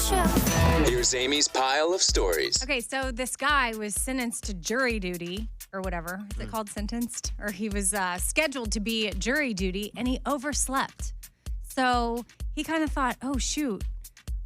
Here's Amy's pile of stories. Okay, so this guy was sentenced to jury duty or whatever. Is it called sentenced? Or he was scheduled to be at jury duty and he overslept. So he kind of thought, oh, shoot.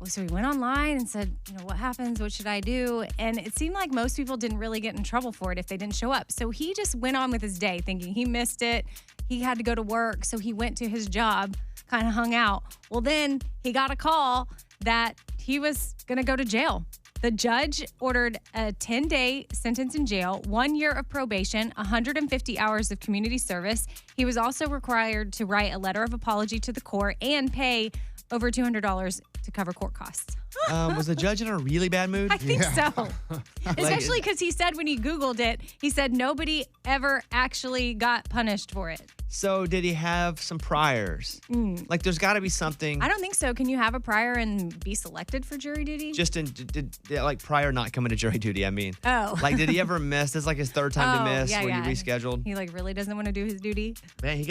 Well, so he went online and said, what happens? What should I do? And it seemed like most people didn't really get in trouble for it if they didn't show up. So he just went on with his day thinking he missed it. He had to go to work. So he went to his job, kind of hung out. Well, then he got a call that he was going to go to jail. The judge ordered a 10-day sentence in jail, 1 year of probation, 150 hours of community service. He was also required to write a letter of apology to the court and pay over $200 to cover court costs. Was the judge in a really bad mood? I think so. Especially because he said when he Googled it, he said nobody ever actually got punished for it. So did he have some priors? Like there's got to be something. I don't think so. Can you have a prior and be selected for jury duty? Just did like prior not coming to jury duty, I mean. Oh. Like did he ever miss? This is like his third time to miss yeah, where yeah. you rescheduled? He really doesn't want to do his duty. Man, he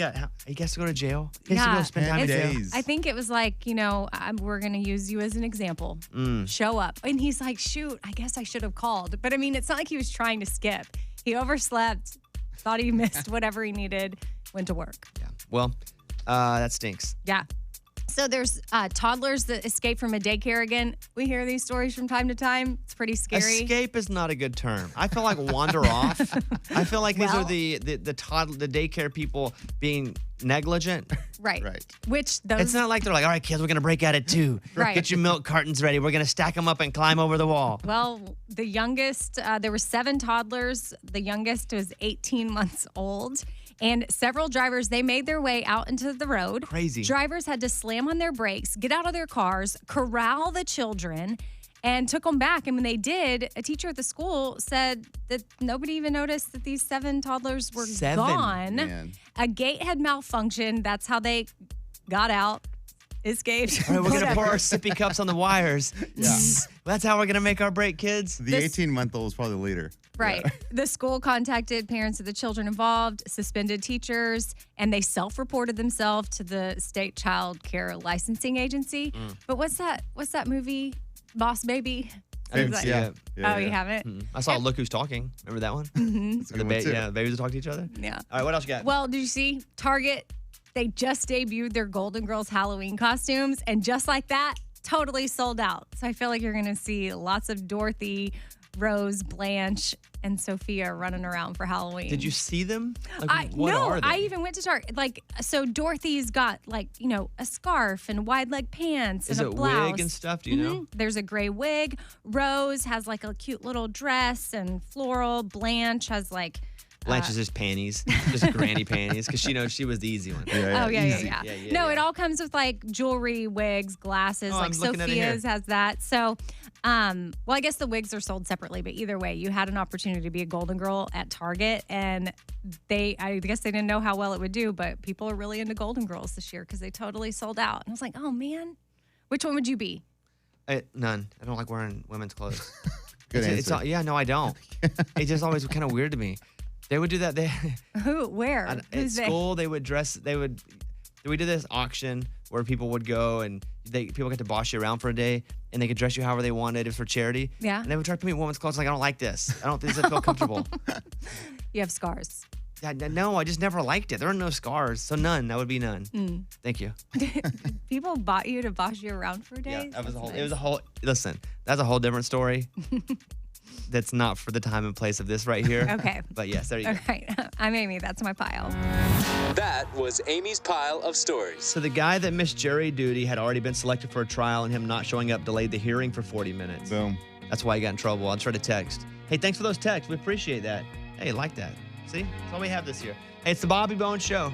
gets to go to jail. He has to Yeah. go spend time in jail. days. I think it was like, we're going to use you as an example. Show up. And he's like, shoot, I guess I should have called. But I mean, it's not like he was trying to skip. He overslept, thought he missed whatever he needed, went to work. Yeah. Well, that stinks. Yeah. So there's toddlers that escape from a daycare again. We hear these stories from time to time. It's pretty scary. Escape is not a good term. I feel like wander off. I feel like these Well- are the daycare people being negligent. Right. Right. Which those It's not like they're like, all right, kids, we're going to break out at 2. Right. Get your milk cartons ready. We're going to stack them up and climb over the wall. Well, the youngest, there were 7 toddlers. The youngest was 18 months old. And several drivers, they made their way out into the road. Crazy. Drivers had to slam on their brakes, get out of their cars, corral the children, and took them back. And when they did, a teacher at the school said that nobody even noticed that these 7 toddlers were 7? gone. Man. A gate had malfunctioned. That's how they got out, escaped. All right, we're going to pour whatever. our sippy cups on the wires. Yeah. That's how we're going to make our break, kids. The This- 18-month-old was probably the leader. Right. Yeah. The school contacted parents of the children involved, suspended teachers, and they self-reported themselves to the state child care licensing agency. But what's that movie, Boss Baby? I didn't Is see that- it. Yeah, Oh, you yeah. haven't? I saw Look Who's Talking. Remember that one? That's a good one, too. The babies talk to each other? Yeah. All right, what else you got? Well, did you see Target? They just debuted their Golden Girls Halloween costumes, and just like that, totally sold out. So I feel like you're going to see lots of Dorothy, Rose, Blanche, and Sophia running around for Halloween. Did you see them? Like, what no, are they? I even went to Target. So Dorothy's got a scarf and wide leg pants Is and a it blouse. wig and stuff? Do you know? There's a gray wig. Rose has like a cute little dress and floral. Blanche has like. Blanche is just panties, just granny panties, because she was the easy one. Oh yeah. Yeah, No, yeah. it all comes with like jewelry, wigs, glasses. Oh, like I'm looking at it here. Sophia's has that. So, well, I guess the wigs are sold separately, but either way, you had an opportunity to be a Golden Girl at Target, and I guess they didn't know how well it would do, but people are really into Golden Girls this year because they totally sold out. And I was like, oh man, which one would you be? None. I don't like wearing women's clothes. Good It's answer. yeah, no, I don't. It's just always kind of weird to me. They would do that. Who? Where? At Who's they? school, they would dress. We did this auction where people would go and people got to boss you around for a day and they could dress you however they wanted. It was for charity. Yeah. And they would try to put me in women's clothes. Like, I don't like this. I don't think this feel comfortable. You have scars. No, I just never liked it. There are no scars, so none. That would be none. Thank you. People bought you to boss you around for a day. Yeah, that was a That's whole. nice. It was a whole. Listen, that's a whole different story. That's not for the time and place of this right here. Okay. But yes, there you All go. right. I'm Amy. That's my pile. That was Amy's pile of stories. So the guy that missed jury duty had already been selected for a trial, and him not showing up delayed the hearing for 40 minutes. Boom. That's why he got in trouble. I'll try to text. Hey, thanks for those texts. We appreciate that. Hey, like that. See? That's all we have this year. Hey, it's the Bobby Bones Show.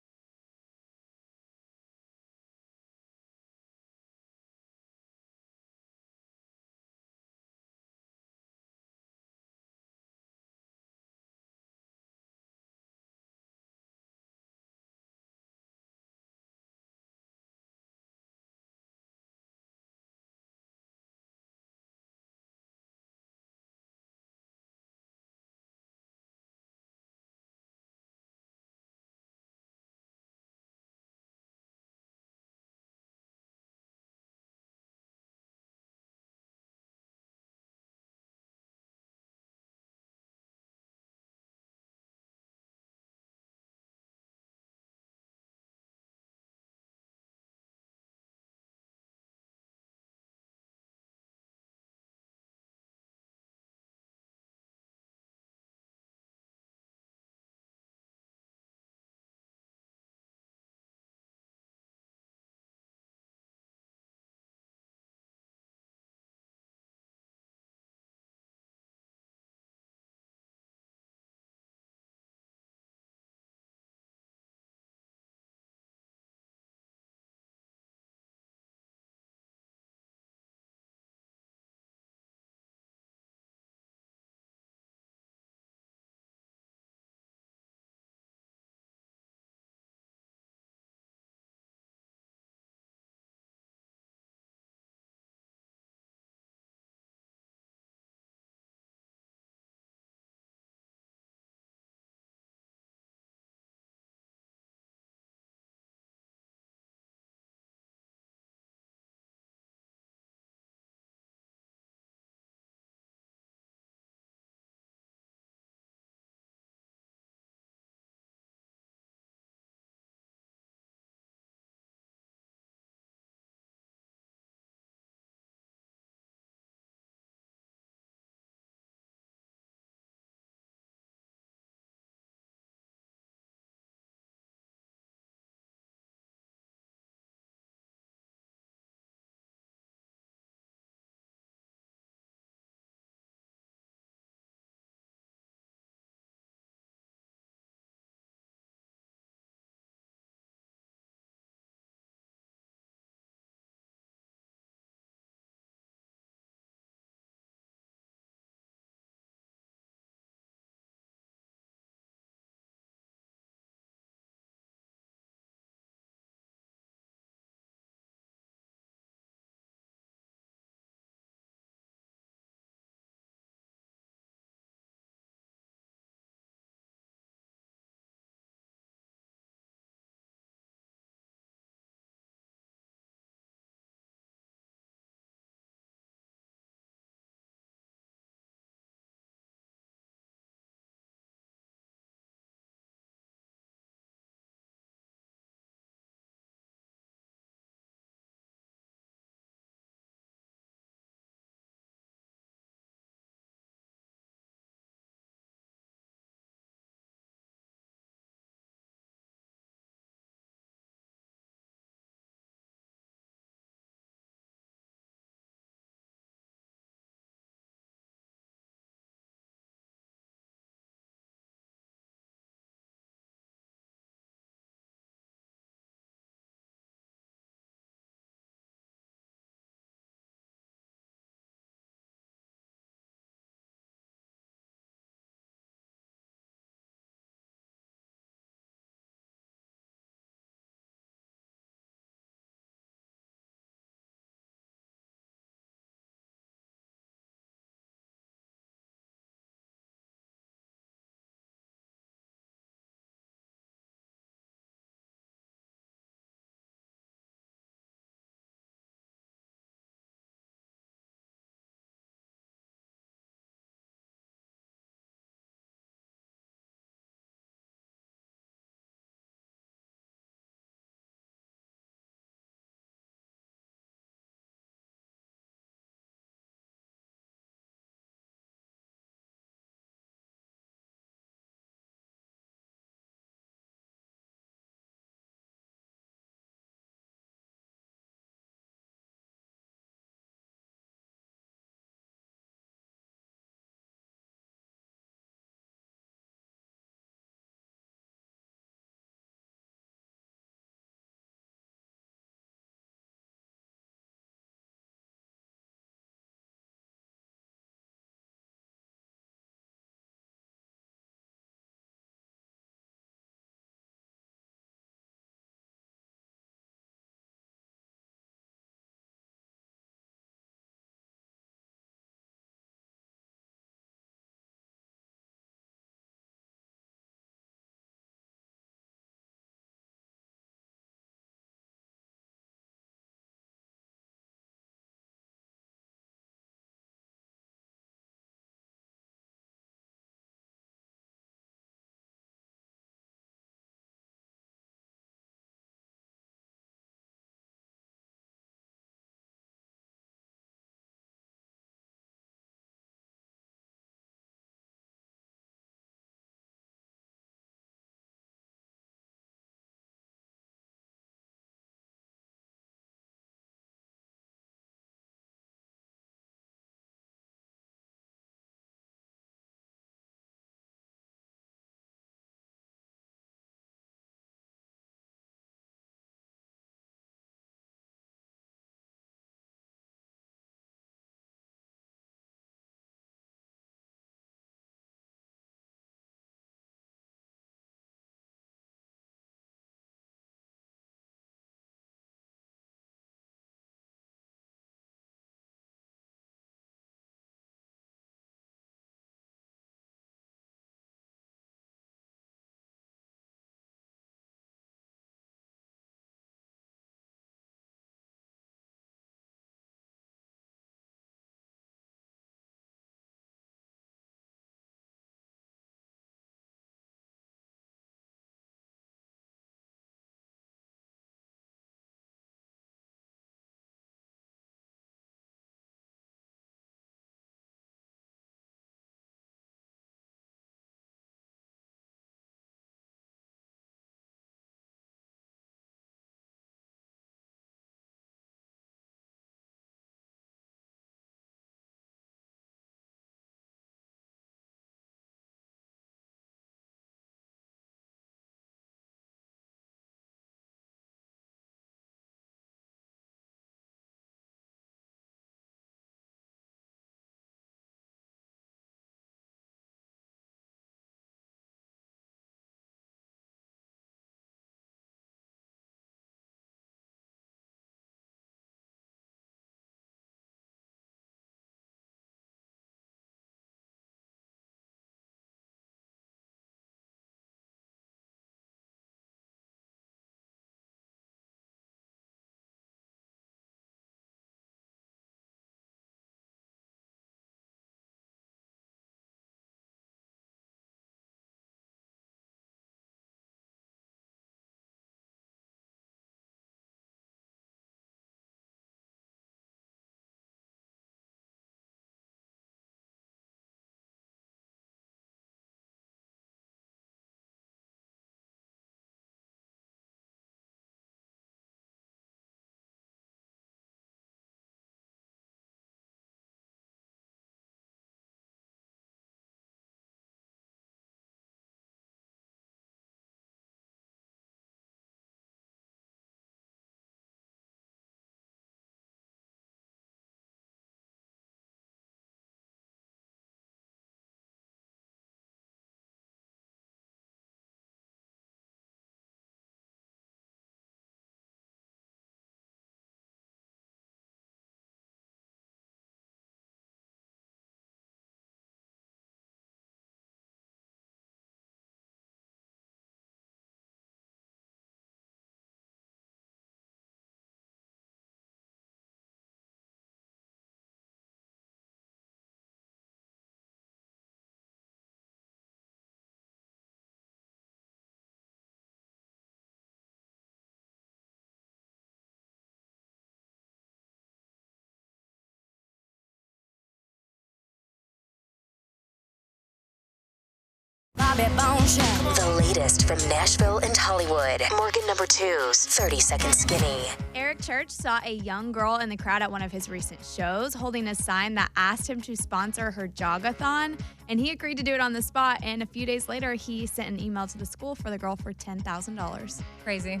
Bobby Bones Show. The latest from Nashville and Hollywood. Morgan number 2's 30-Second Skinny. Eric Church saw a young girl in the crowd at one of his recent shows holding a sign that asked him to sponsor her jogathon, and he agreed to do it on the spot. And a few days later, he sent an email to the school for the girl for $10,000. Crazy.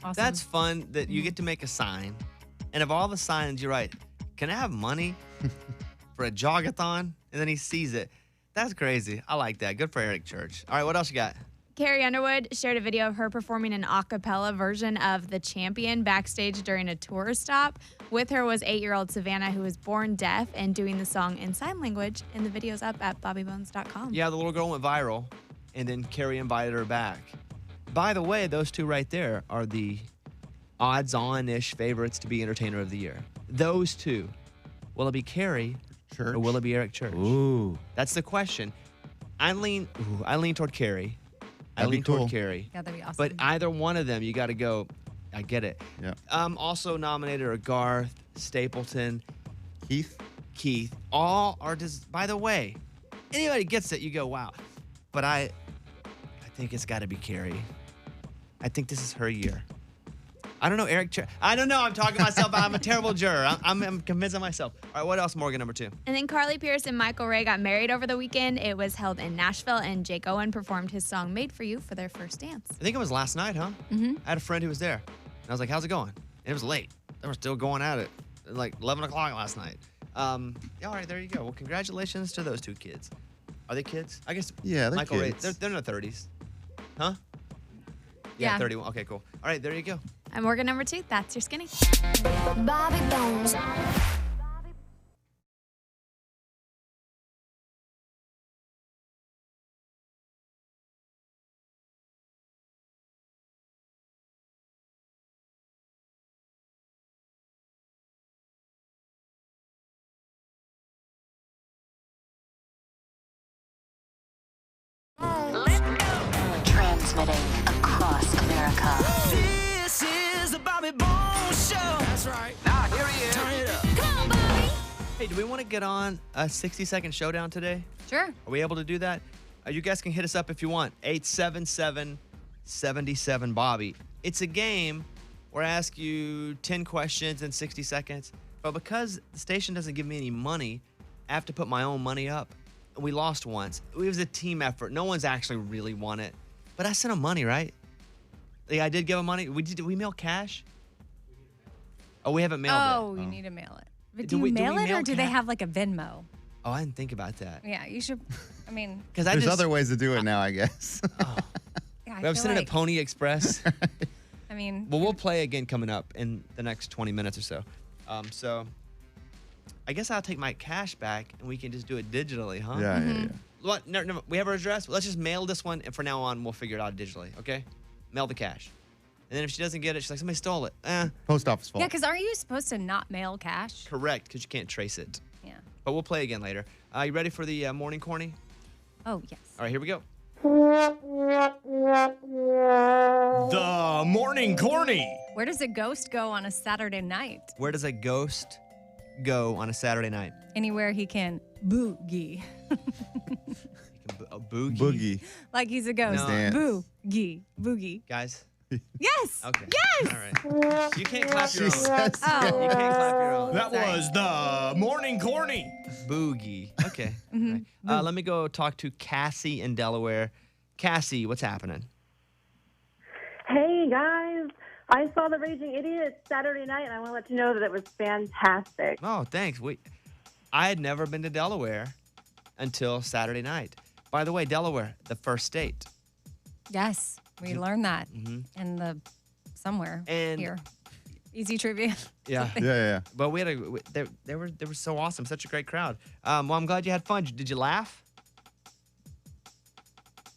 Awesome. That's fun that you get to make a sign. And of all the signs, you're right. Can I have money for a jogathon? And then he sees it. That's crazy. I like that. Good for Eric Church. All right, what else you got? Carrie Underwood shared a video of her performing an a cappella version of The Champion backstage during a tour stop. With her was 8-year-old Savannah, who was born deaf and doing the song in sign language. And the video's up at bobbybones.com. Yeah, the little girl went viral, and then Carrie invited her back. By the way, those two right there are the odds-on-ish favorites to be Entertainer of the Year. Those two. Will it be Carrie Church. or will it be Eric Church? Ooh. That's the question. I lean toward Carrie. I That'd be lean toward cool. Carrie. Yeah, that'd be awesome. But either one of them, you got to go. I get it. Yeah. Also nominated are Garth, Stapleton, Keith. All are just. By the way, anybody gets it, you go wow. But I think it's got to be Carrie. I think this is her year. I don't know, Eric. I don't know. I'm talking to myself. I'm a terrible juror. I'm convinced of myself. All right, what else, Morgan, number 2? And then Carly Pierce and Michael Ray got married over the weekend. It was held in Nashville, and Jake Owen performed his song Made For You for their first dance. I think it was last night, huh? Mm-hmm. I had a friend who was there. And I was like, how's it going? And it was late. They were still going at it. Like 11 o'clock last night. Yeah, all right, there you go. Well, congratulations to those two kids. Are they kids? I guess Yeah, they're Michael kids. Ray, they're in their 30s. Huh? Yeah. 31. Okay, cool. All right, there you go. I'm Morgan number 2. That's your skinny. Bobby Bones. Transmitting across America. This is the Bobby Bones Show. That's right. Now here he is. Turn it up. Come on, Bobby. Hey, do we want to get on a 60-second showdown today? Sure. Are we able to do that? You guys can hit us up if you want. 877-77-Bobby. It's a game where I ask you 10 questions in 60 seconds. But because the station doesn't give me any money, I have to put my own money up. We lost once. It was a team effort. No one's actually really won it. But I sent them money, right? Yeah, I did give them money. Did we mail cash? Oh, we haven't mailed Oh, it. you need to mail it. But Do do you we mail it mail or do they cash? have like a Venmo? Oh, I didn't think about that. Yeah, you should. I mean, Because There's other ways to do it now, I guess. yeah, I We have feel sent it like, at Pony Express. I mean, Well, we'll play again coming up in the next 20 minutes or so. So I guess I'll take my cash back and we can just do it digitally, huh? Yeah. What? No, we have our address. Let's just mail this one, and from now on, we'll figure it out digitally, okay? Mail the cash. And then if she doesn't get it, she's like, somebody stole it. Post office fault. yeah, because aren't you supposed to not mail cash? Correct, because you can't trace it. Yeah. But we'll play again later. You ready for the morning corny? Oh, yes. All right, here we go. The Morning Corny. Where does a ghost go on a Saturday night? Where does a ghost go on a Saturday night? Anywhere he can boogie. A boogie? Boogie. Like he's a ghost. No. Dance. Boogie. Boogie. Guys? Yes. Okay. Yes. All right. You can't clap your own. She says Oh. You can't clap your own. That Sorry. was the Morning Corny. Boogie. Okay. All right. Let me go talk to Cassie in Delaware. Cassie, what's happening? Hey guys, I saw The Raging Idiot Saturday night, and I want to let you know that it was fantastic. Oh, thanks. I had never been to Delaware until Saturday night. By the way, Delaware, the first state. Yes. We learned that in the somewhere And- here. Easy trivia. Yeah. Yeah. But we had they were so awesome, such a great crowd. Well, I'm glad you had fun. Did you laugh?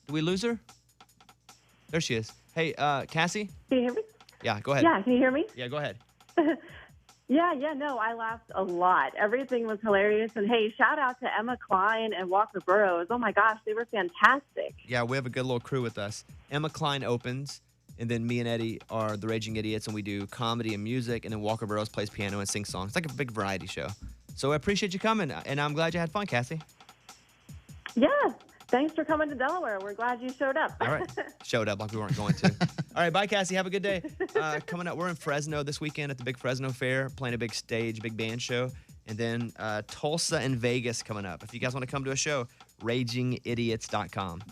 Did we lose her? There she is. Hey, Cassie? Can you hear me? Yeah, go ahead. Yeah, can you hear me? Yeah, go ahead. No, I laughed a lot. Everything was hilarious. And hey, shout out to Emma Klein and Walker Burrows. Oh my gosh, they were fantastic. Yeah, we have a good little crew with us. Emma Klein opens, and then me and Eddie are the Raging Idiots, and we do comedy and music, and then Walker Burrows plays piano and sings songs. It's like a big variety show. So I appreciate you coming, and I'm glad you had fun, Cassie. Yes, Thanks for coming to Delaware. We're glad you showed up. All right. Showed up like we weren't going to. All right. Bye, Cassie. Have a good day. Coming up, we're in Fresno this weekend at the big Fresno Fair, playing a big stage, big band show. And then Tulsa and Vegas coming up. If you guys want to come to a show, ragingidiots.com.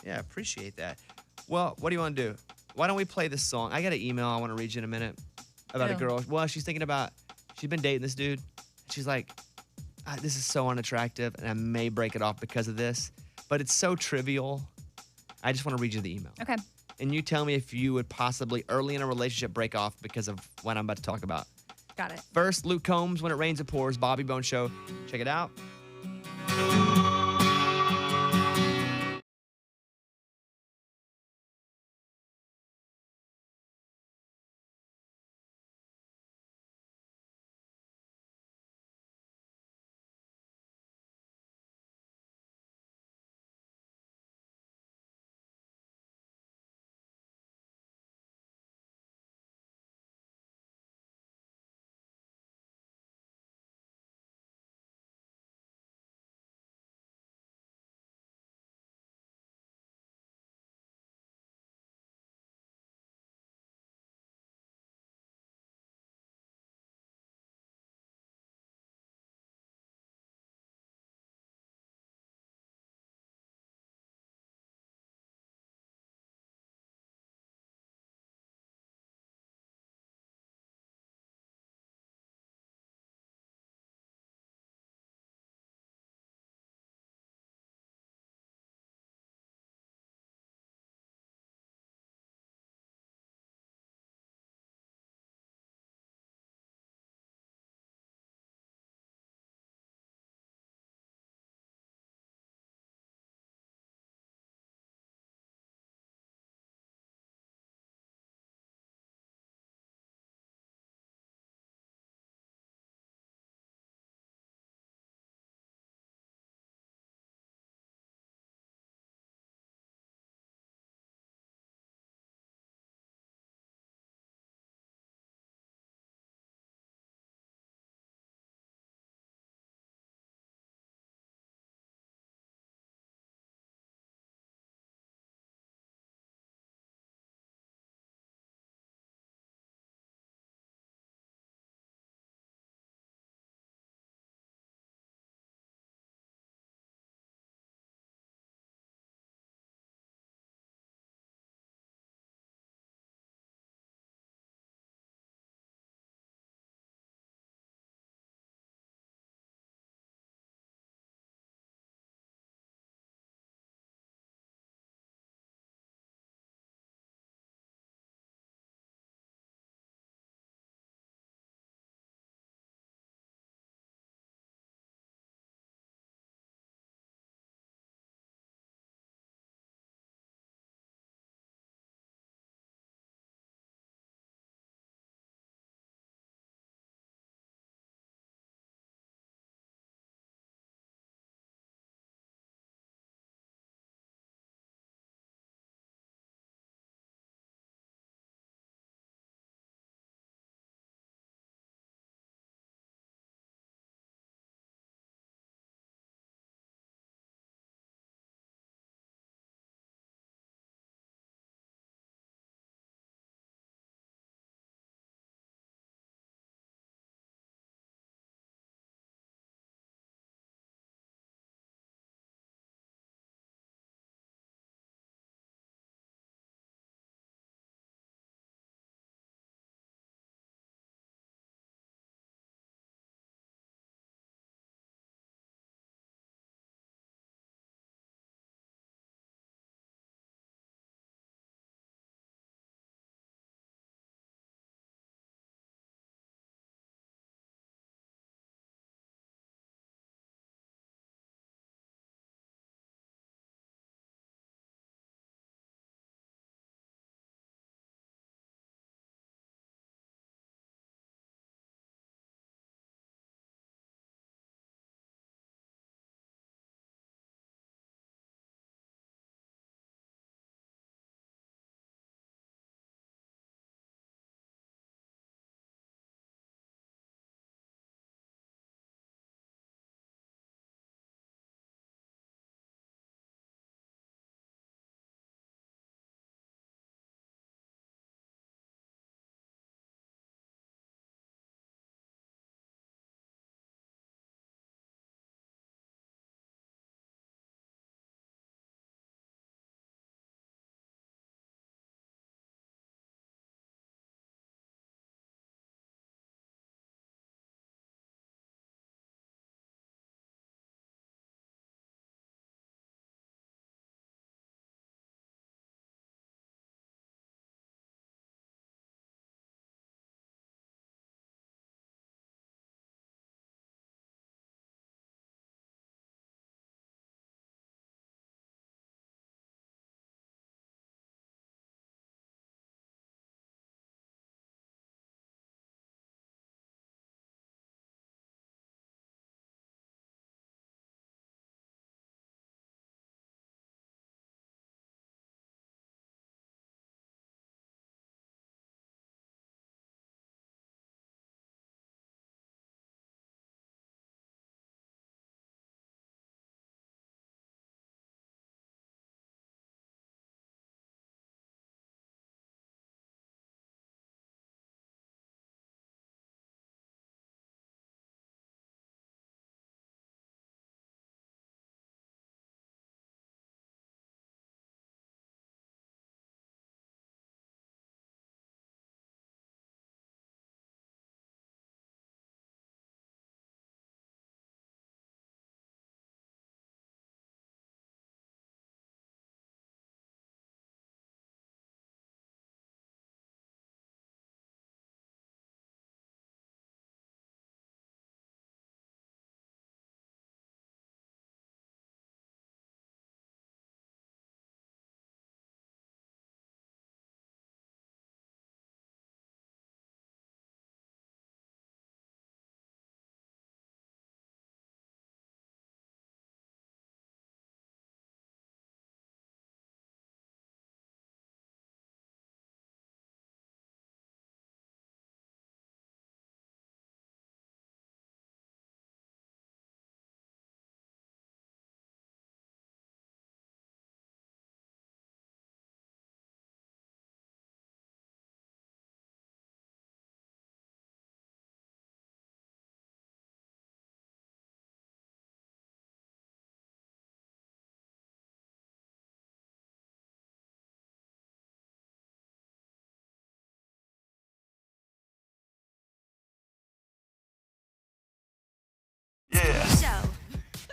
Yeah, appreciate that. Well, what do you want to do? Why don't we play this song? I got an email I want to read you in a minute about a Ew. girl. Well, she's thinking about, she's been dating this dude. She's like, this is so unattractive, and I may break it off because of this, but it's so trivial. I just want to read you the email. Okay. And you tell me if you would possibly, early in a relationship, break off because of what I'm about to talk about. Got it. First, Luke Combs, When It Rains It Pours, Bobby Bone Show. Check it out.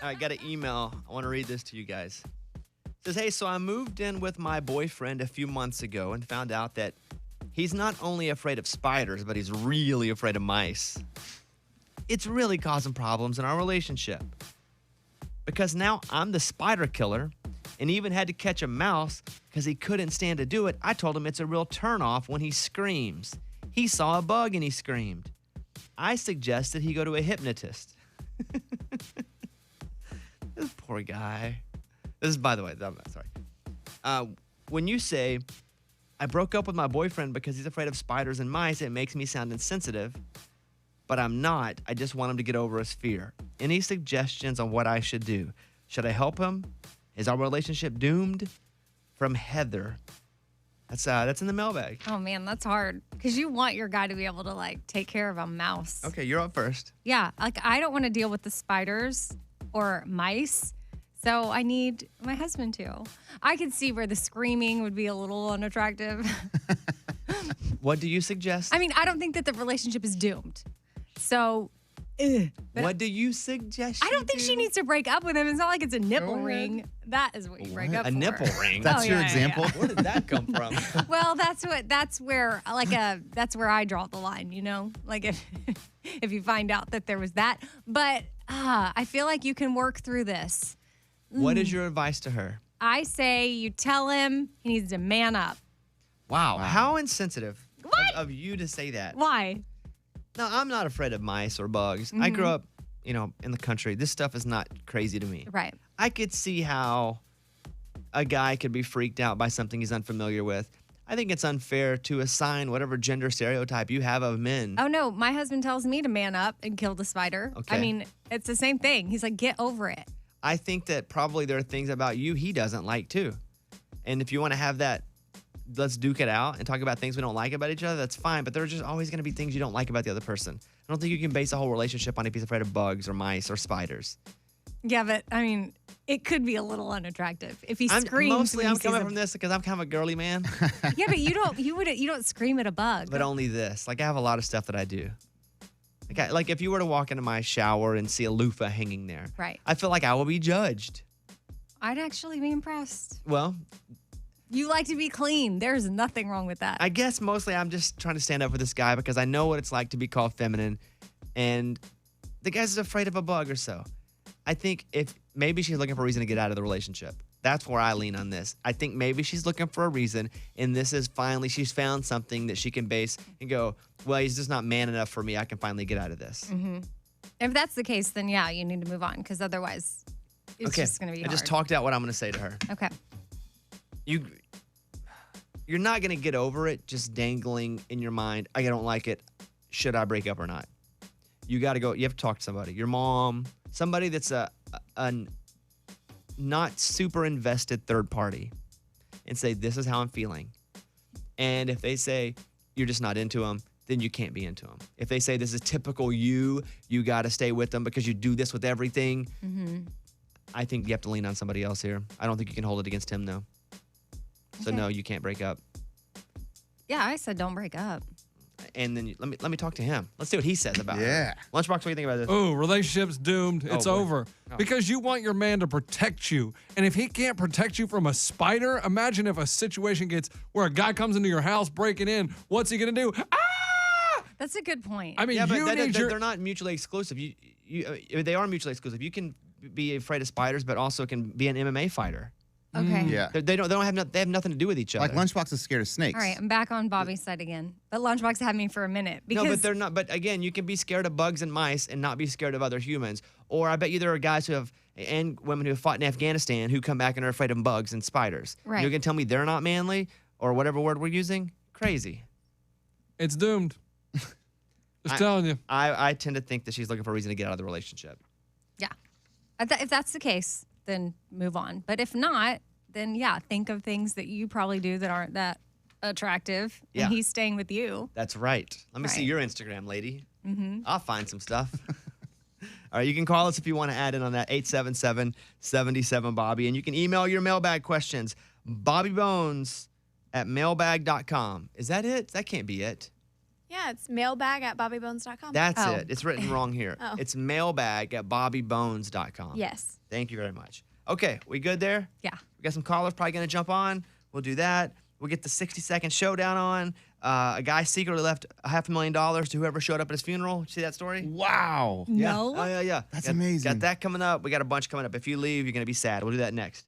All right, got an email. I want to read this to you guys. It says, hey, so I moved in with my boyfriend a few months ago and found out that he's not only afraid of spiders, but he's really afraid of mice. It's really causing problems in our relationship. Because now I'm the spider killer and even had to catch a mouse because he couldn't stand to do it. I told him it's a real turnoff when he screams. He saw a bug and he screamed. I suggested he go to a hypnotist. This poor guy. This is, by the way, sorry. When you say, I broke up with my boyfriend because he's afraid of spiders and mice, it makes me sound insensitive. But I'm not. I just want him to get over his fear. Any suggestions on what I should do? Should I help him? Is our relationship doomed? From Heather. That's in the mailbag. Oh man, that's hard because you want your guy to be able to like take care of a mouse. Okay, you're up first. Yeah, like I don't want to deal with the spiders or mice, so I need my husband to. I could see where the screaming would be a little unattractive. What do you suggest? I mean, I don't think that the relationship is doomed. So, what do you suggest? I don't think she needs to break up with him. It's not like it's a nipple ring. That is what you break up A for. nipple ring? That's your yeah, example? Where did that come from? Well, that's where I draw the line, you know? Like if you find out that there was that. But I feel like you can work through this. What is your advice to her? I say you tell him he needs to man up. Wow. How insensitive What? of you to say that. Why? No, I'm not afraid of mice or bugs. I grew up, in the country. This stuff is not crazy to me. Right. I could see how a guy could be freaked out by something he's unfamiliar with. I think it's unfair to assign whatever gender stereotype you have of men. Oh no, my husband tells me to man up and kill the spider. Okay. I mean, it's the same thing. He's like, get over it. I think that probably there are things about you he doesn't like too. And if you want to have that, let's duke it out and talk about things we don't like about each other, that's fine. But there's just always going to be things you don't like about the other person. I don't think you can base a whole relationship on if he's afraid of bugs or mice or spiders. Yeah, but I mean, it could be a little unattractive if he screams. Mostly when he I'm sees coming a- from this because I'm kind of a girly man, Yeah, but you don't scream at a bug. but only this. Like I have a lot of stuff that I do. Like if you were to walk into my shower and see a loofah hanging there, Right. I feel like I will be judged. I'd actually be impressed. Well, You like to be clean. There's nothing wrong with that. I guess mostly I'm just trying to stand up for this guy because I know what it's like to be called feminine, and the guy's afraid of a bug or so. I think if maybe she's looking for a reason to get out of the relationship. That's where I lean on this. I think maybe she's looking for a reason, and this is finally she's found something that she can base and go, well, he's just not man enough for me. I can finally get out of this. If that's the case, then yeah, you need to move on because otherwise it's just going to be I hard. just talked out what I'm going to say to her. Okay. You're not going to get over it just dangling in your mind, I don't like it. Should I break up or not? You got to go. You have to talk to somebody. Your mom, somebody that's a not super invested third party and say, this is how I'm feeling. And if they say you're just not into them, then you can't be into them. If they say this is typical you got to stay with them because you do this with everything. I think you have to lean on somebody else here. I don't think you can hold it against him, though. So Okay. no, you can't break up. Yeah, I said don't break up. And then let me talk to him. Let's see what he says about it. Yeah. Lunchbox, what do you think about this? Oh, relationship's doomed. It's boy. over. Oh. Because you want your man to protect you. And if he can't protect you from a spider, imagine if a situation gets where a guy comes into your house breaking in. What's he going to do? Ah! That's a good point. I mean, Yeah, but you need your... they're not mutually exclusive. They are mutually exclusive. You can be afraid of spiders, but also can be an MMA fighter. Okay. Yeah. They have nothing to do with each other. Like Lunchbox is scared of snakes. All right, I'm back on Bobby's side again. But Lunchbox had me for a minute because No, but they're not. But again, you can be scared of bugs and mice and not be scared of other humans. Or I bet you there are guys who have and women who have fought in Afghanistan who come back and are afraid of bugs and spiders. Right. You're gonna tell me they're not manly or whatever word we're using? Crazy. It's doomed. Just telling you. I tend to think that she's looking for a reason to get out of the relationship. yeah. If that's the case, then move on. But if not, then yeah, think of things that you probably do that aren't that attractive. Yeah. And he's staying with you. That's right. Let me see Right. your Instagram, lady. I'll find some stuff. All right, you can call us if you want to add in on that 877-77-BOBBY. And you can email your mailbag questions, bobbybones@mailbag.com. Is that it? That can't be it. Yeah, it's mailbag at bobbybones.com. That's Oh. it. It's written wrong here. Oh. It's mailbag at bobbybones.com. Yes. Thank you very much. Okay, we good there? Yeah. We got some callers probably going to jump on. We'll do that. We'll get the 60-second showdown on. A guy secretly left $500,000 to whoever showed up at his funeral. See that story? Wow. No. Oh, yeah. That's Got- amazing. Got that coming up. We got a bunch coming up. If you leave, you're going to be sad. We'll do that next.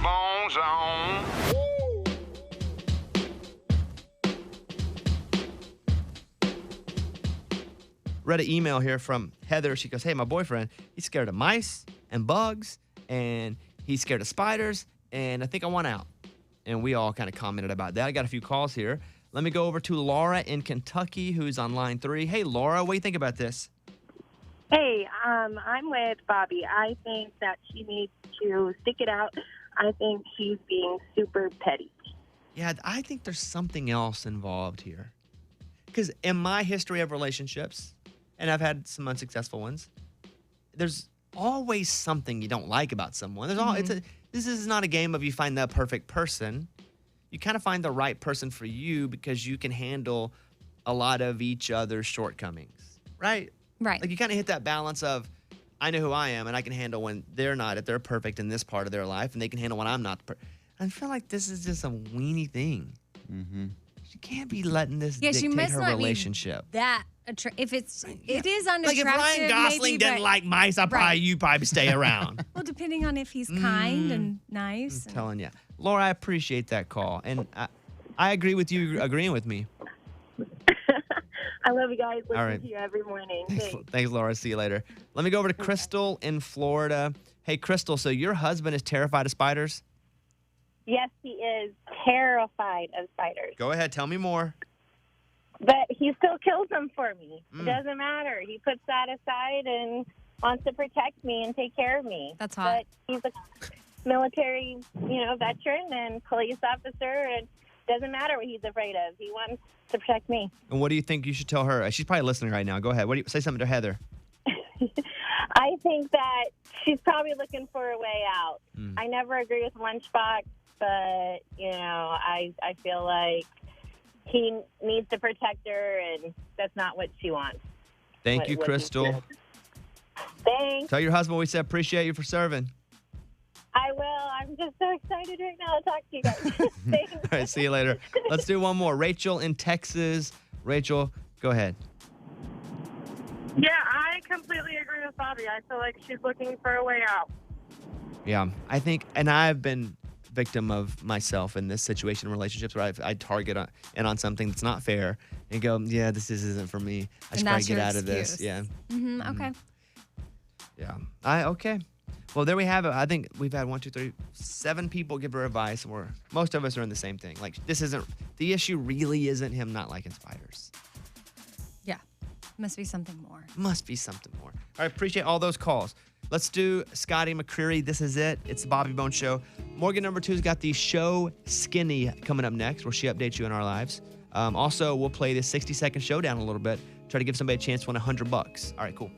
Bone Zone. Read an email here from Heather. She goes, hey, my boyfriend, he's scared of mice and bugs, and he's scared of spiders, and I think I want out. And we all kind of commented about that. I got a few calls here. Let me go over to Laura in Kentucky, who's on line 3. Hey, Laura, what do you think about this? Hey, I'm with Bobby. I think that she needs to stick it out. I think she's being super petty. Yeah, I think there's something else involved here. Because in my history of relationships, and I've had some unsuccessful ones, there's always something you don't like about someone. This is not a game of you find the perfect person. You kind of find the right person for you because you can handle a lot of each other's shortcomings, right? Right. Like you kind of hit that balance of, I know who I am and I can handle when they're not, if they're perfect in this part of their life, and they can handle when I'm not. I feel like this is just a weenie thing. Mm-hmm. She can't be letting this Yeah, she dictate must her not relationship. be that if it's it is unattractive. Like if Ryan Gosling maybe, didn't but- like mice, you'd probably stay around. Well, depending on if he's kind and nice. I'm telling you. Laura, I appreciate that call. And I agree with you agreeing with me. I love you guys. Listen All right. to you every morning. Thanks. Thanks, Laura. See you later. Let me go over to Crystal in Florida. Hey, Crystal, so your husband is terrified of spiders? Yes, he is terrified of spiders, Go ahead. Tell me more. but he still kills them for me. It doesn't matter. He puts that aside and wants to protect me and take care of me. That's hot. But he's a military, veteran and police officer, and doesn't matter what he's afraid of. He wants to protect me. And what do you think you should tell her? She's probably listening right now. Go ahead. Say something to Heather. I think that she's probably looking for a way out. I never agree with Lunchbox, but, I feel like he needs to protect her, and that's not what she wants. Thank What- you, what he Crystal. said. Thanks. Tell your husband we said appreciate you for serving. I will. I'm just so excited right now to talk to you guys. Thanks. All right, see you later. Let's do one more. Rachel in Texas. Rachel, go ahead. Yeah, I completely agree with Bobby. I feel like she's looking for a way out. Yeah, I think, and I've been victim of myself in this situation in relationships where I target on something that's not fair and go, yeah, this isn't for me. I should probably get out of this. Yeah. Okay. Yeah. Okay. Well, there we have it. I think we've had 7 people give her advice, and most of us are in the same thing. Like, the issue really isn't him not liking spiders. Yeah. Must be something more. Must be something more. All right, appreciate all those calls. Let's do Scotty McCreery. This is it. It's the Bobby Bones Show. Morgan number 2's got the show Skinny coming up next, where she updates you in our lives. Also, we'll play this 60-second showdown a little bit, try to give somebody a chance to win $100. All right, cool.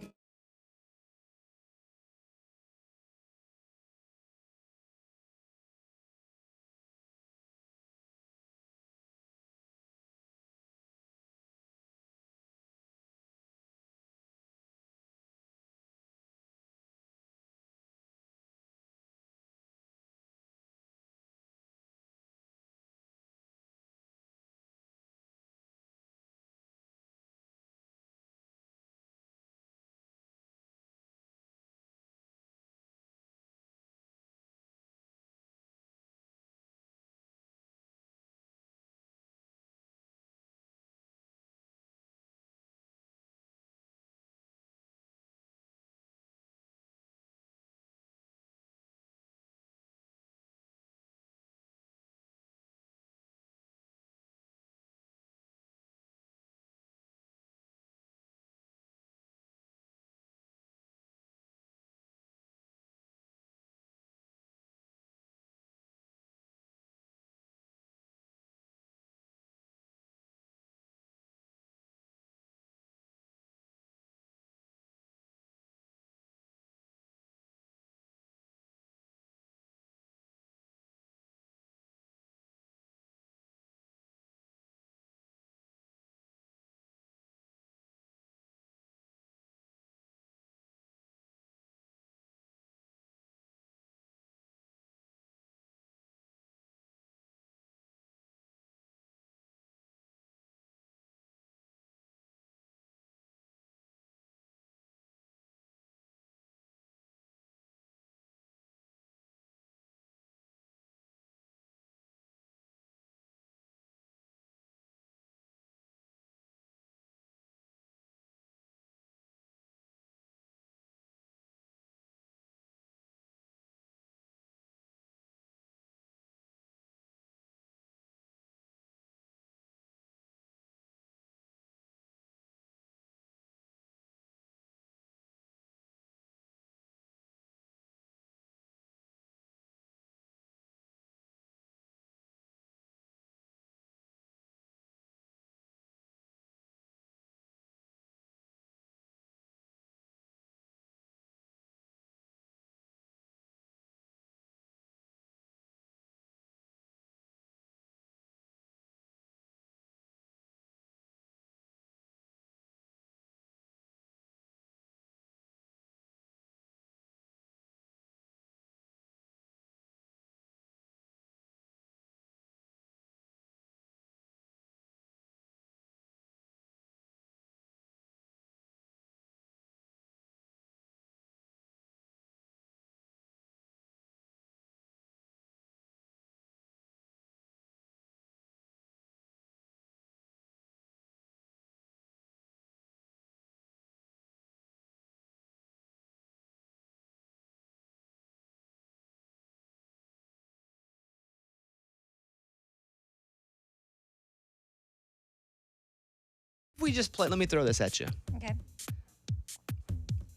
we just play, let me throw this at you. Okay.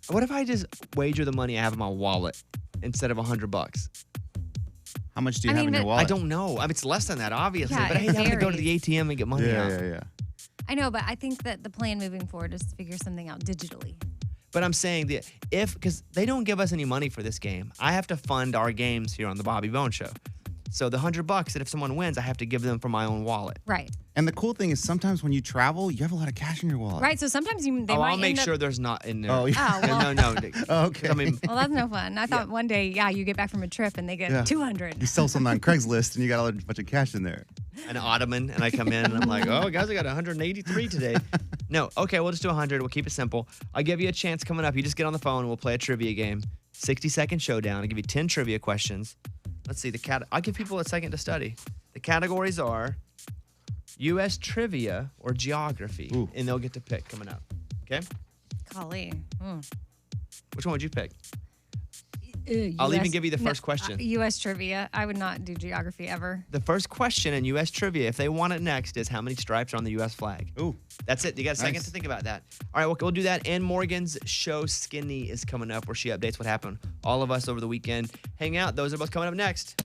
What if I just wager the money I have in my wallet instead of $100? How much do you I have mean, in your but- wallet? I don't know. I mean, it's less than that, obviously. Yeah, but I hate it having to go to varies. the ATM and get money out. Yeah. I know, but I think that the plan moving forward is to figure something out digitally. But I'm saying that because they don't give us any money for this game, I have to fund our games here on the Bobby Bone Show. So the $100 that if someone wins, I have to give them from my own wallet. Right. And the cool thing is sometimes when you travel, you have a lot of cash in your wallet. Right. So sometimes they might I'll make end up- sure there's not in there. Oh, yeah. Oh, well. No. Oh, okay. I mean, Well, that's no fun. I thought one day, you get back from a trip and they get Yeah. 200. You sell something on Craigslist and you got a bunch of cash in there. an ottoman, and I come in and I'm like, oh, guys, I got 183 today. No, okay, we'll just do 100. We'll keep it simple. I'll give you a chance coming up. You just get on the phone and we'll play a trivia game. 60-second showdown. I'll give you 10 trivia questions. Let's see. I'll give people a second to study. The categories are U.S. trivia or geography, Ooh. and they'll get to pick coming up. Okay? Golly. Which one would you pick? I'll even give you the first question. U.S. trivia. I would not do geography ever. The first question in U.S. trivia, if they want it next, is how many stripes are on the U.S. flag? Ooh. That's it. You got a second Nice. to think about that. All right, we'll do that. And Morgan's show, Skinny, is coming up, where she updates what happened. All of us over the weekend. Hang out. Those are both coming up next.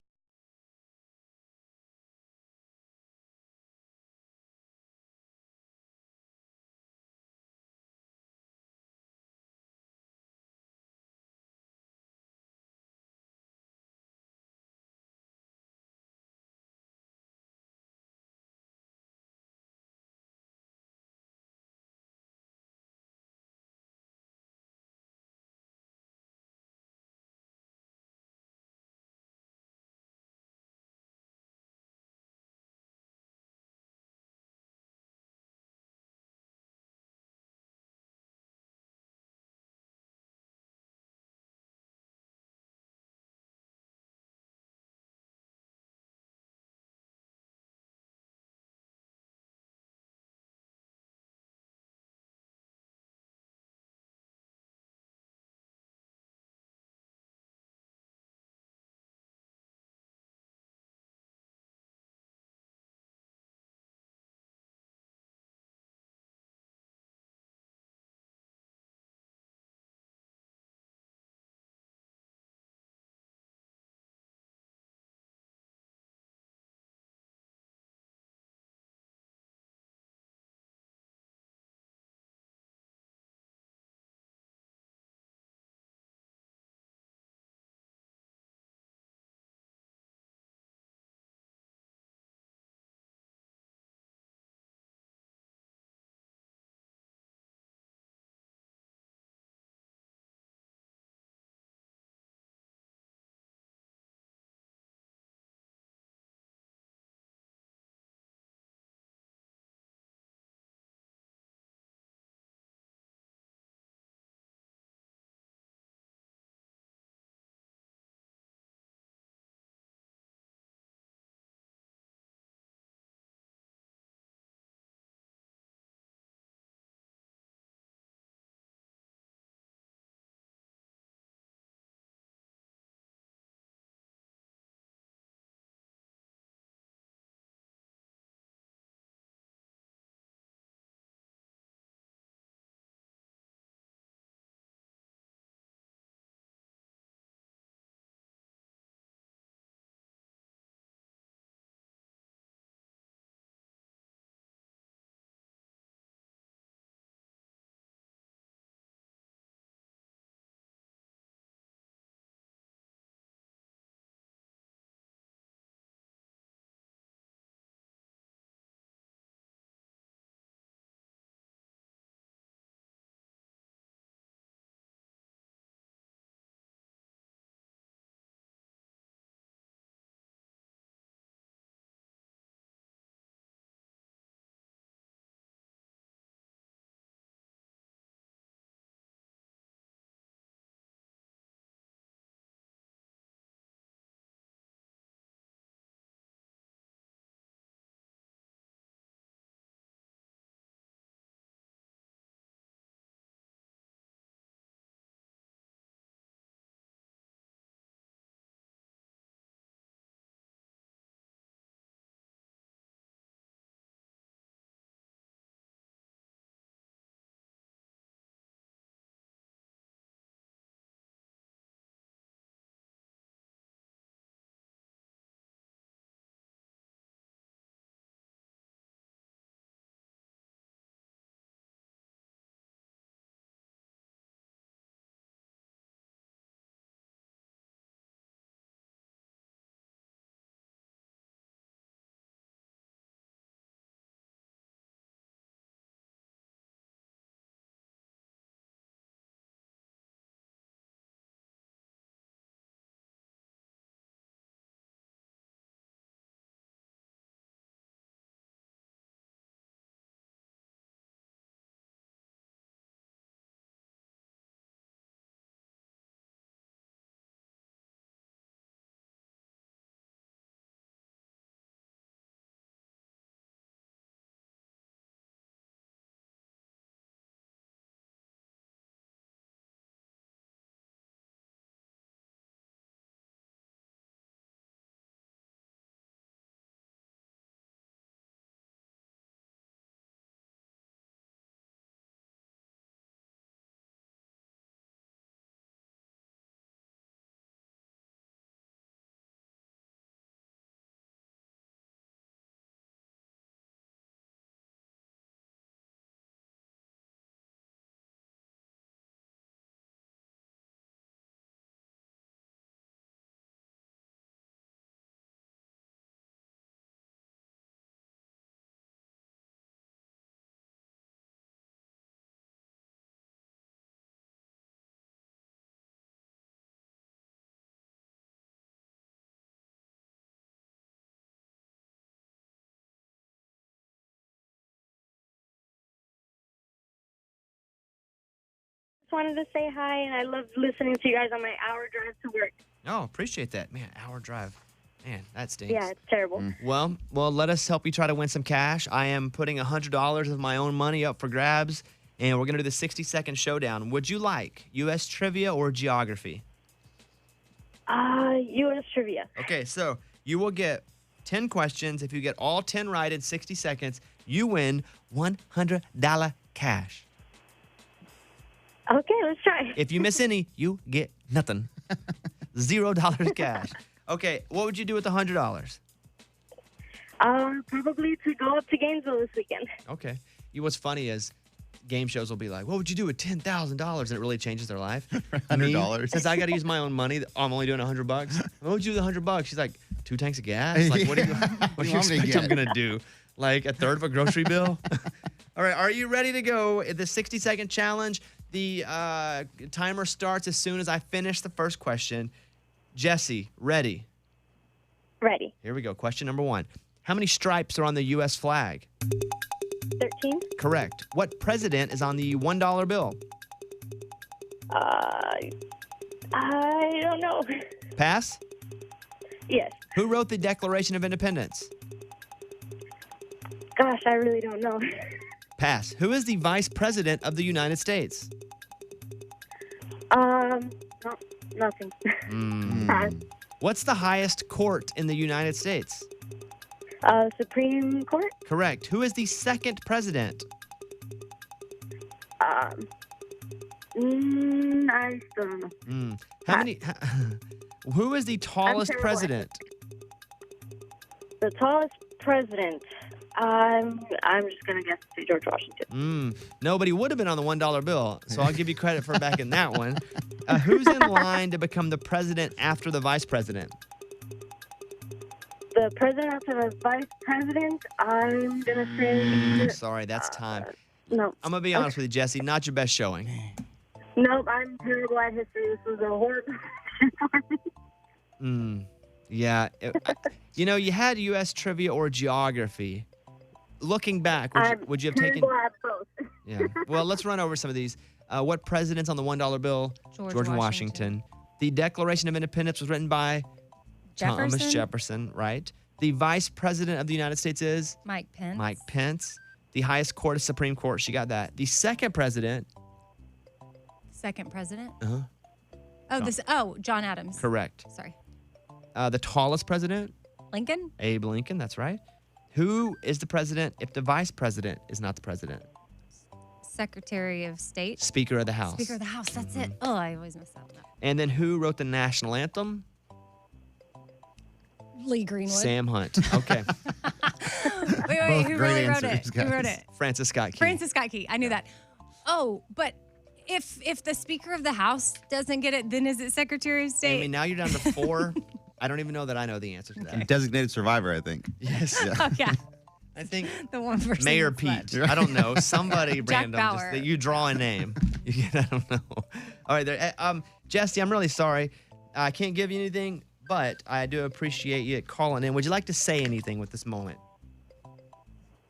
just wanted to say hi, and I love listening to you guys on my hour drive to work. Oh, appreciate that. Man, hour drive. Man, that stinks. Yeah, it's terrible. Well, let us help you try to win some cash. I am putting $100 of my own money up for grabs, and we're going to do the 60-second showdown. Would you like U.S. trivia or geography? U.S. trivia. Okay, so you will get 10 questions. If you get all 10 right in 60 seconds, you win $100 cash. Okay, let's try. If you miss any, you get nothing. $0 cash. Okay, what would you do with the $100? Probably to go up to Gainesville this weekend. Okay. What's funny is game shows will be like, what would you do with $10,000? And it really changes their life. $100. Since I got to use my own money, I'm only doing $100. What would you do with $100? She's like, 2 tanks of gas? Like, what do you expect I'm going to do? Like a third of a grocery bill? All right, are you ready to go? The 60-second challenge. The timer starts as soon as I finish the first question. Jesse, ready? Ready. Here we go. Question number 1. How many stripes are on the U.S. flag? 13. Correct. What president is on the $1 bill? I don't know. Pass? Yes. Who wrote the Declaration of Independence? Gosh, I really don't know. Pass. Who is the vice president of the United States? No, nothing. Pass. What's the highest court in the United States? Supreme Court? Correct. Who is the second president? I still don't know. How many? Who is the tallest terrible. president? The tallest president. I'm just gonna guess to George Washington. Nobody would have been on the $1 bill, so I'll give you credit for back in that one. Who's in line to become the president after the vice president? The president after the vice president. I'm gonna say. Sorry, that's time. No. I'm gonna be honest with you, Jesse. Not your best showing. Nope, I'm terrible at history. This was a horrible for me. Yeah. You had U.S. trivia or geography. Looking back, would you have taken? Terrible at both. Yeah. Well, let's run over some of these. What president's on the $1 bill? George Washington. The Declaration of Independence was written by Thomas Jefferson, right? The vice president of the United States is Mike Pence. Mike Pence. The highest court is Supreme Court. She got that. The second president. Second president. Uh-huh. John Adams. Correct. Sorry. The tallest president. Lincoln. Abe Lincoln. That's right. Who is the president if the vice president is not the president? Secretary of State. Speaker of the House. Speaker of the House. That's it. Oh, I always mess that one up. And then who wrote the national anthem? Lee Greenwood. Sam Hunt. Okay. Wait. Who really wrote it? Who wrote it? Francis Scott Key. Francis Scott Key. I knew that. Oh, but if the Speaker of the House doesn't get it, then is it Secretary of State? Amy, now you're down to 4. I don't even know that I know the answer to that. Designated survivor, I think. Yes. Yeah. Oh, yeah. I think The one person. Mayor that's Pete. left. I don't know. Somebody Jack random. Bauer. Just that you draw a name. I don't know. All right. There. Jesse, I'm really sorry. I can't give you anything, but I do appreciate you calling in. Would you like to say anything with this moment?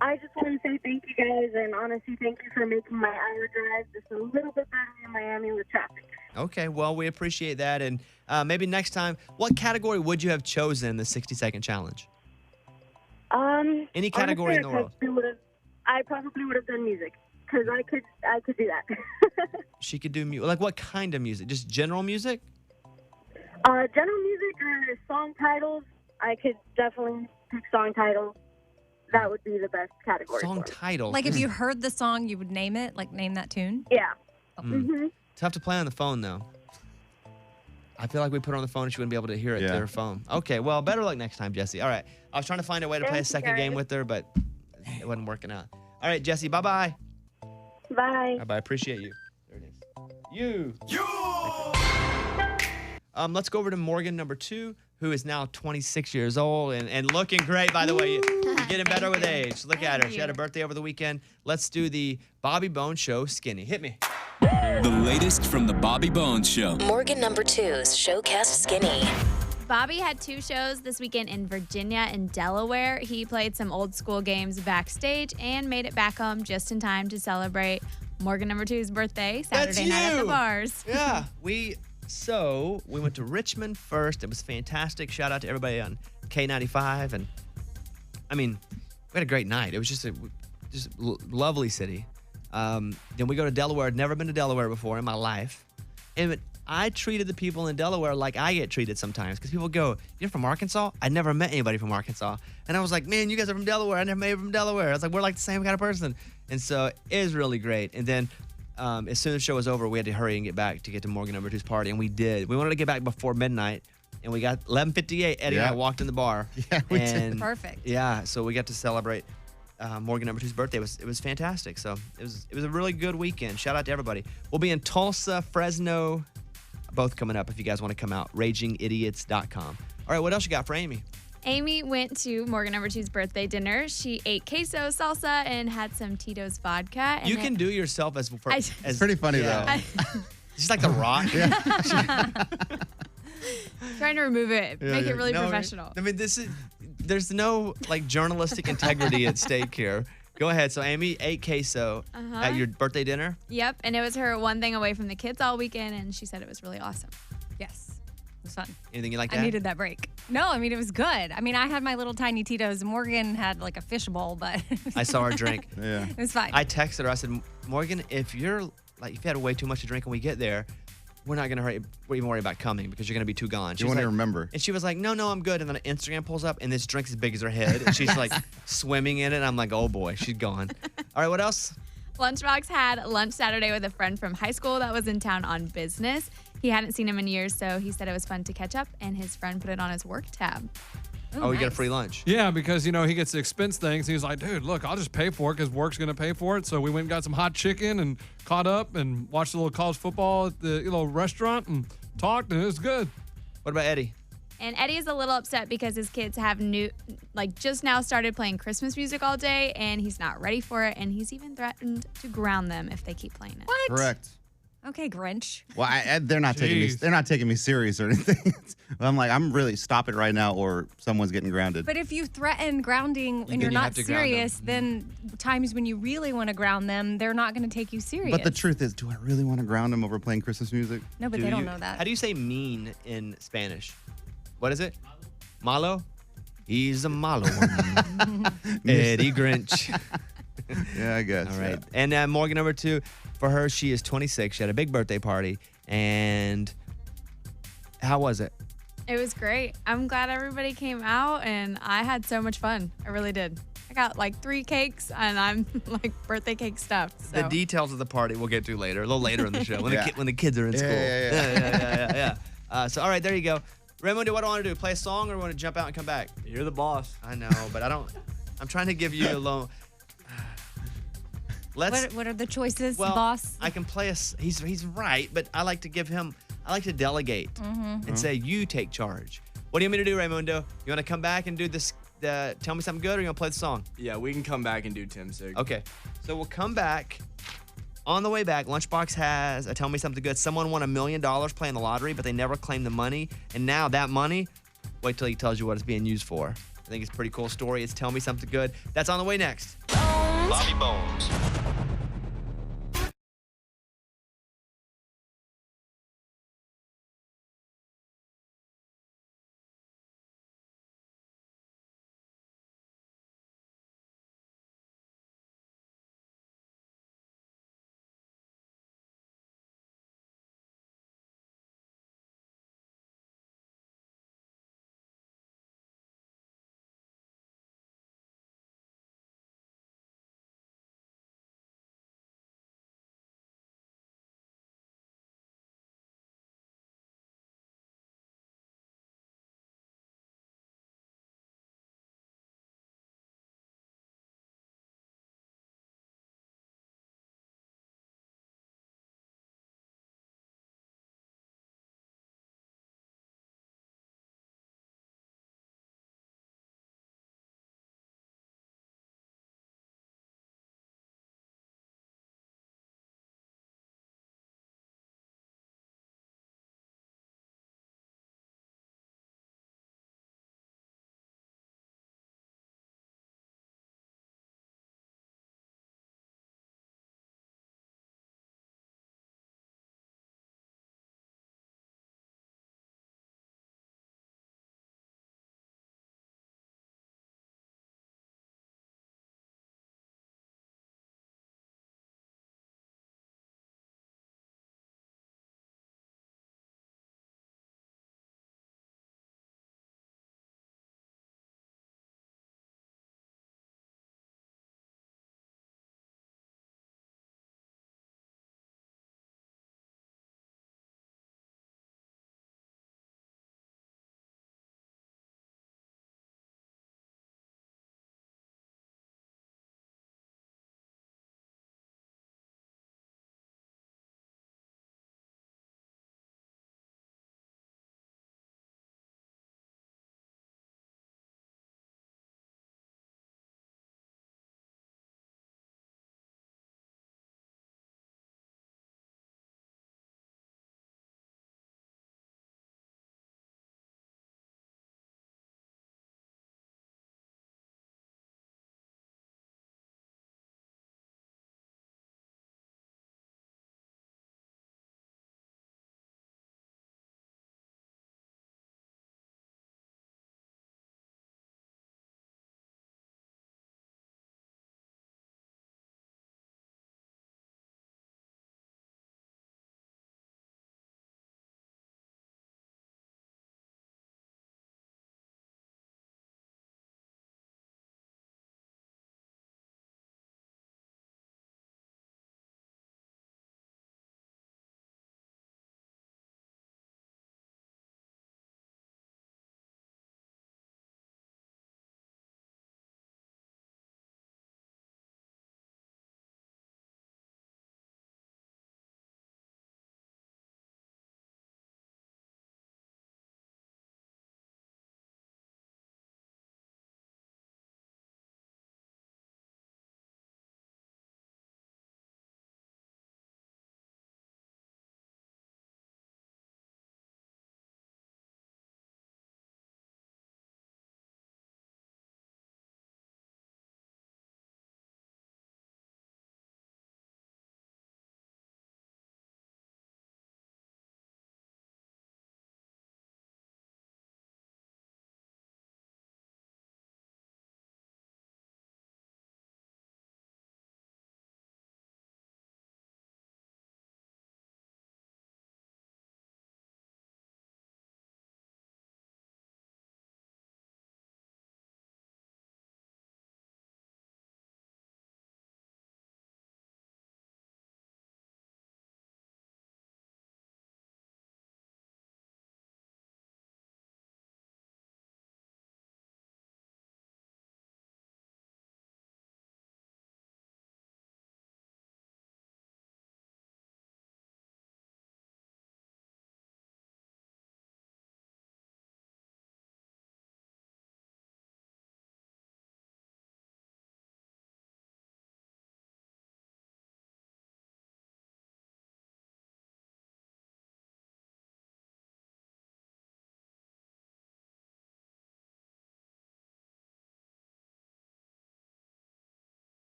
I just want to say thank you guys, and honestly, thank you for making my hour drive just a little bit better in Miami with traffic. Okay. Well, we appreciate that. And maybe next time, what category would you have chosen the 60-second challenge? Any category in the world. I probably would have done music because I could do that. She could do music. Like what kind of music? Just general music? General music or song titles. I could definitely pick song titles. That would be the best category. Song for me. titles. Like if you heard the song, you would name it, like name that tune? Yeah. Mm-hmm. Tough to play on the phone, though. I feel like we put her on the phone and she wouldn't be able to hear it through her phone. Okay, well, better luck next time, Jesse. All right. I was trying to find a way to play a second game with her, but it wasn't working out. All right, Jesse, bye-bye. Bye. Bye-bye. Appreciate you. There it is. Let's go over to Morgan, number 2, who is now 26 years old and looking great, by the way. You're getting better with age. Look at her. She had a birthday over the weekend. Let's do the Bobby Bones Show Skinny. Hit me. The latest from the Bobby Bones Show. Morgan number 2's Showcast Skinny. Bobby had 2 shows this weekend in Virginia and Delaware. He played some old school games backstage and made it back home just in time to celebrate Morgan number two's birthday, Saturday night at the you! bars. Yeah, we went to Richmond first. It was fantastic. Shout out to everybody on K95, and I mean, we had a great night. It was just a lovely city. Then we go to Delaware. I'd never been to Delaware before in my life, and I treated the people in Delaware like I get treated sometimes, because people go, "You're from Arkansas?" I never met anybody from Arkansas, and I was like, "Man, you guys are from Delaware. I never met you from Delaware." I was like, "We're like the same kind of person," and so it was really great. And then as soon as the show was over, we had to hurry and get back to get to Morgan number two's party, and we did. We wanted to get back before midnight, and we got 11:58. Eddie and I walked in the bar. Yeah, we did. Perfect. Yeah, so we got to celebrate Morgan number two's birthday. It was fantastic. So it was a really good weekend. Shout out to everybody. We'll be in Tulsa, Fresno, both coming up if you guys want to come out. RagingIdiots.com. All right, what else you got for Amy? Amy went to Morgan number two's birthday dinner. She ate queso salsa and had some Tito's vodka. And You can do yourself as It's pretty funny, though. Just like The Rock. trying to remove it, make it really No, professional. I mean, there's no like journalistic integrity at stake here. Go ahead. So Amy ate queso at your birthday dinner. Yep, and it was her one thing away from the kids all weekend, and she said it was really awesome. Yes. It was fun. Anything you like? I needed that break. No, I mean, it was good. I mean, I had my little tiny Tito's. Morgan had like a fishbowl, but I saw her drink. Yeah. it was fine. I texted her. I said, Morgan, if you had way too much to drink and we get there, we're not gonna even worry about coming because you're gonna be too gone. You want to remember. And she was like, no, I'm good. And then Instagram pulls up and this drink's as big as her head, and she's like swimming in it. And I'm like, oh boy, she's gone. All right, what else? Lunchbox had lunch Saturday with a friend from high school that was in town on business. He hadn't seen him in years, so he said it was fun to catch up, and his friend put it on his work tab. Oh, you got a free lunch. Yeah, because, he gets to expense things. He's like, dude, look, I'll just pay for it because work's going to pay for it. So we went and got some hot chicken and caught up and watched a little college football at the little restaurant and talked, and it was good. What about Eddie? And Eddie is a little upset because his kids have just now started playing Christmas music all day, and he's not ready for it, and he's even threatened to ground them if they keep playing it. What? Correct. Okay, Grinch. Well, they're not taking me. Jeez. They're not taking me serious or anything. I'm really stop it right now, or someone's getting grounded. But if you threaten grounding and you're you not have to ground them. serious, then times when you really want to ground them, they're not going to take you serious. But the truth is, do I really want to ground them over playing Christmas music? No, but they don't know that. How do you say mean in Spanish? What is it? Malo? He's a malo one. Eddie Grinch. Yeah, I guess. All right. And Morgan number two, for her, she is 26. She had a big birthday party. And how was it? It was great. I'm glad everybody came out, and I had so much fun. I really did. I got like 3 cakes, and I'm like birthday cake stuffed. So. The details of the party we'll get to later, a little later in the show, when, Yeah. when the kids are in school. Yeah. So, all right, there you go. Raymundo, what do I want to do? Play a song, or want to jump out and come back? You're the boss. I know, but I don't. I'm trying to give you a low. What are the choices, Well, boss? I can play he's right, but I like to give him. I like to delegate and say you take charge. What do you want me to do, Raymundo? You want to come back and do this? Tell me something good, or you want to play the song? Yeah, we can come back and do Tim Sig. Okay, so we'll come back. On the way back, Lunchbox has a Tell Me Something Good. Someone won $1 million playing the lottery, but they never claimed the money. And now that money, wait till he tells you what it's being used for. I think it's a pretty cool story. It's Tell Me Something Good. That's on the way next. Bobby Bones.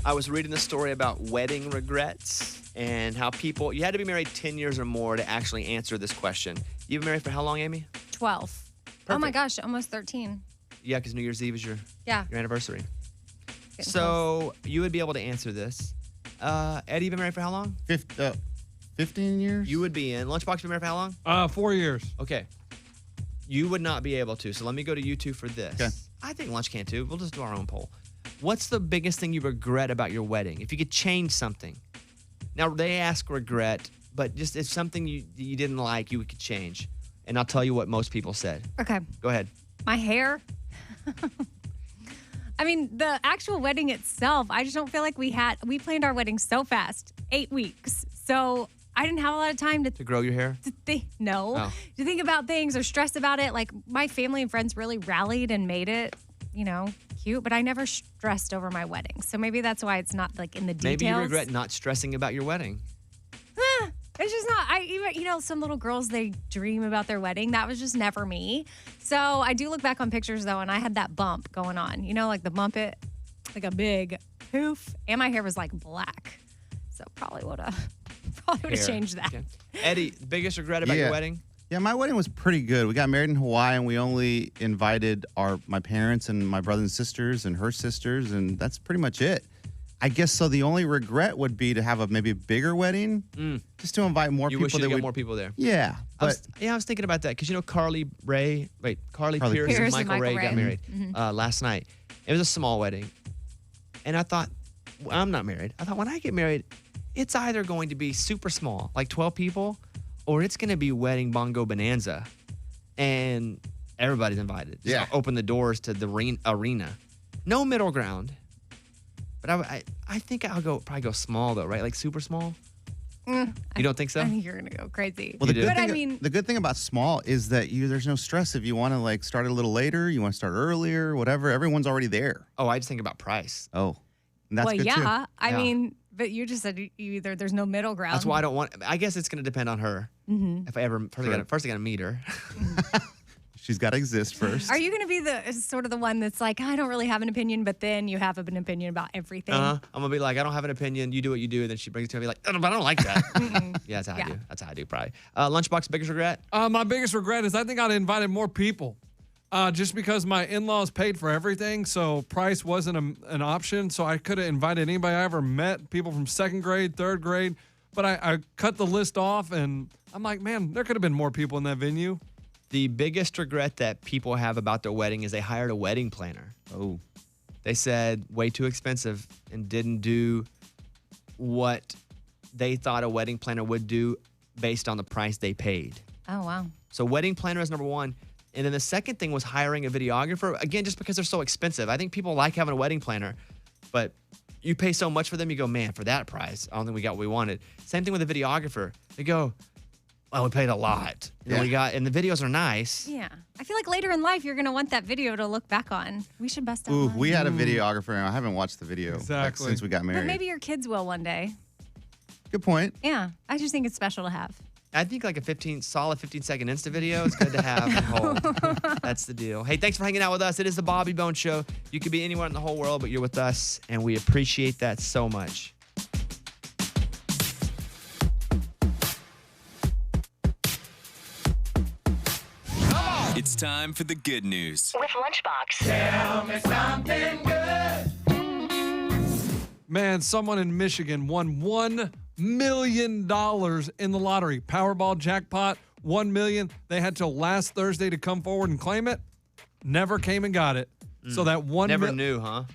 I was reading the story about wedding regrets and how you had to be married 10 years or more to actually answer this question. You've been married for how long, Amy? 12. Oh my gosh, almost 13. Yeah, because New Year's Eve is your anniversary. Getting So you would be able to answer this. Eddie, you've been married for how long? 15 years? You would be in. Lunchbox, you been married for how long? 4 years. Okay. You would not be able to. So let me go to you two for this. Okay. I think Lunch can too. We'll just do our own poll. What's the biggest thing you regret about your wedding? If you could change something. Now, they ask regret, but just if something you didn't like, you could change. And I'll tell you what most people said. Okay. Go ahead. My hair. I mean, the actual wedding itself, I just don't feel like we planned our wedding so fast, 8 weeks. So I didn't have a lot of time To grow your hair? to think about things or stress about it. Like my family and friends really rallied and made it, cute, but I never stressed over my wedding. So maybe that's why it's not like in the details. Maybe you regret not stressing about your wedding. It's just not, some little girls, they dream about their wedding. That was just never me. So I do look back on pictures though, and I had that bump going on, like the bump it, like a big poof. And my hair was like black. So probably would have changed that. Okay. Eddie, biggest regret about your wedding? Yeah, my wedding was pretty good. We got married in Hawaii, and we only invited my parents and my brothers and sisters and her sisters, and that's pretty much it. I guess so. The only regret would be to have a maybe bigger wedding, just to invite more people. You wish you get more people there. Yeah, I was thinking about that because Carly Pierce and Michael Ray got married last night. It was a small wedding, and I thought, I'm not married. I thought when I get married, it's either going to be super small, like 12 people, or it's going to be wedding bongo bonanza, and everybody's invited. Yeah, so open the doors to the arena. No middle ground. But I think I'll probably go small though, right? Like super small. You don't think so? I think you're gonna go crazy. Well, the good thing about small is that there's no stress if you want to start a little later, you want to start earlier, whatever. Everyone's already there. Oh, I just think about price. Oh, and that's good too. I mean, but you just said there's no middle ground. That's why I don't want. I guess it's gonna depend on her. Mm-hmm. If I ever first I gotta meet her. She's got to exist first. Are you going to be the sort of the one that's like, I don't really have an opinion, but then you have an opinion about everything? I'm going to be like, I don't have an opinion. You do what you do. And then she brings it to me like, oh, but I don't like that. Yeah, that's how I do. That's how I do probably. Lunchbox, biggest regret? My biggest regret is I think I'd invited more people just because my in-laws paid for everything. So price wasn't an option. So I could have invited anybody I ever met, people from 2nd grade, 3rd grade. But I cut the list off and I'm like, man, there could have been more people in that venue. The biggest regret that people have about their wedding is they hired a wedding planner. Oh. They said way too expensive and didn't do what they thought a wedding planner would do based on the price they paid. Oh, wow. So wedding planner is number one. And then the second thing was hiring a videographer. Again, just because they're so expensive. I think people like having a wedding planner, but you pay so much for them, you go, man, for that price, I don't think we got what we wanted. Same thing with a videographer. They go, well, we paid a lot. And the videos are nice. Yeah. I feel like later in life, you're going to want that video to look back on. We should bust out Ooh, mine. we had a videographer, and I haven't watched the video since we got married. But maybe your kids will one day. Good point. Yeah. I just think it's special to have. I think like a solid 15-second Insta video is good to have. That's the deal. Hey, thanks for hanging out with us. It is the Bobby Bones Show. You could be anywhere in the whole world, but you're with us, and we appreciate that so much. It's time for the good news. With Lunchbox. Tell me something good. Man, someone in Michigan won $1 million in the lottery. Powerball jackpot, $1 million. They had till last Thursday to come forward and claim it. Never came and got it. So that Never knew, huh?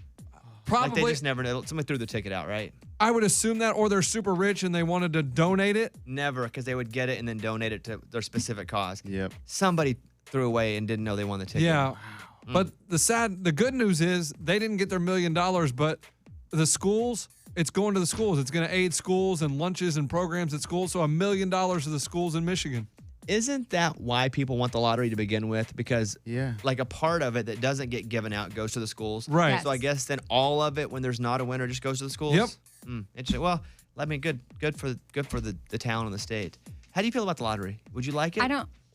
Probably. Like they just never knew. Somebody threw the ticket out, right? I would assume that, or they're super rich and they wanted to donate it. Never, because they would get it and then donate it to their specific cause. Yep. Somebody threw away and didn't know they won the ticket. Yeah. But the good news is they didn't get their $1 million, but the schools, it's going to the schools. It's going to aid schools and lunches and programs at schools. So $1 million to the schools in Michigan. Isn't that why people want the lottery to begin with? Because like a part of it that doesn't get given out goes to the schools. Right. Yes. So I guess then all of it, when there's not a winner, just goes to the schools. Yep. Interesting. Well, I mean, good for the town and the state. How do you feel about the lottery? Would you like it?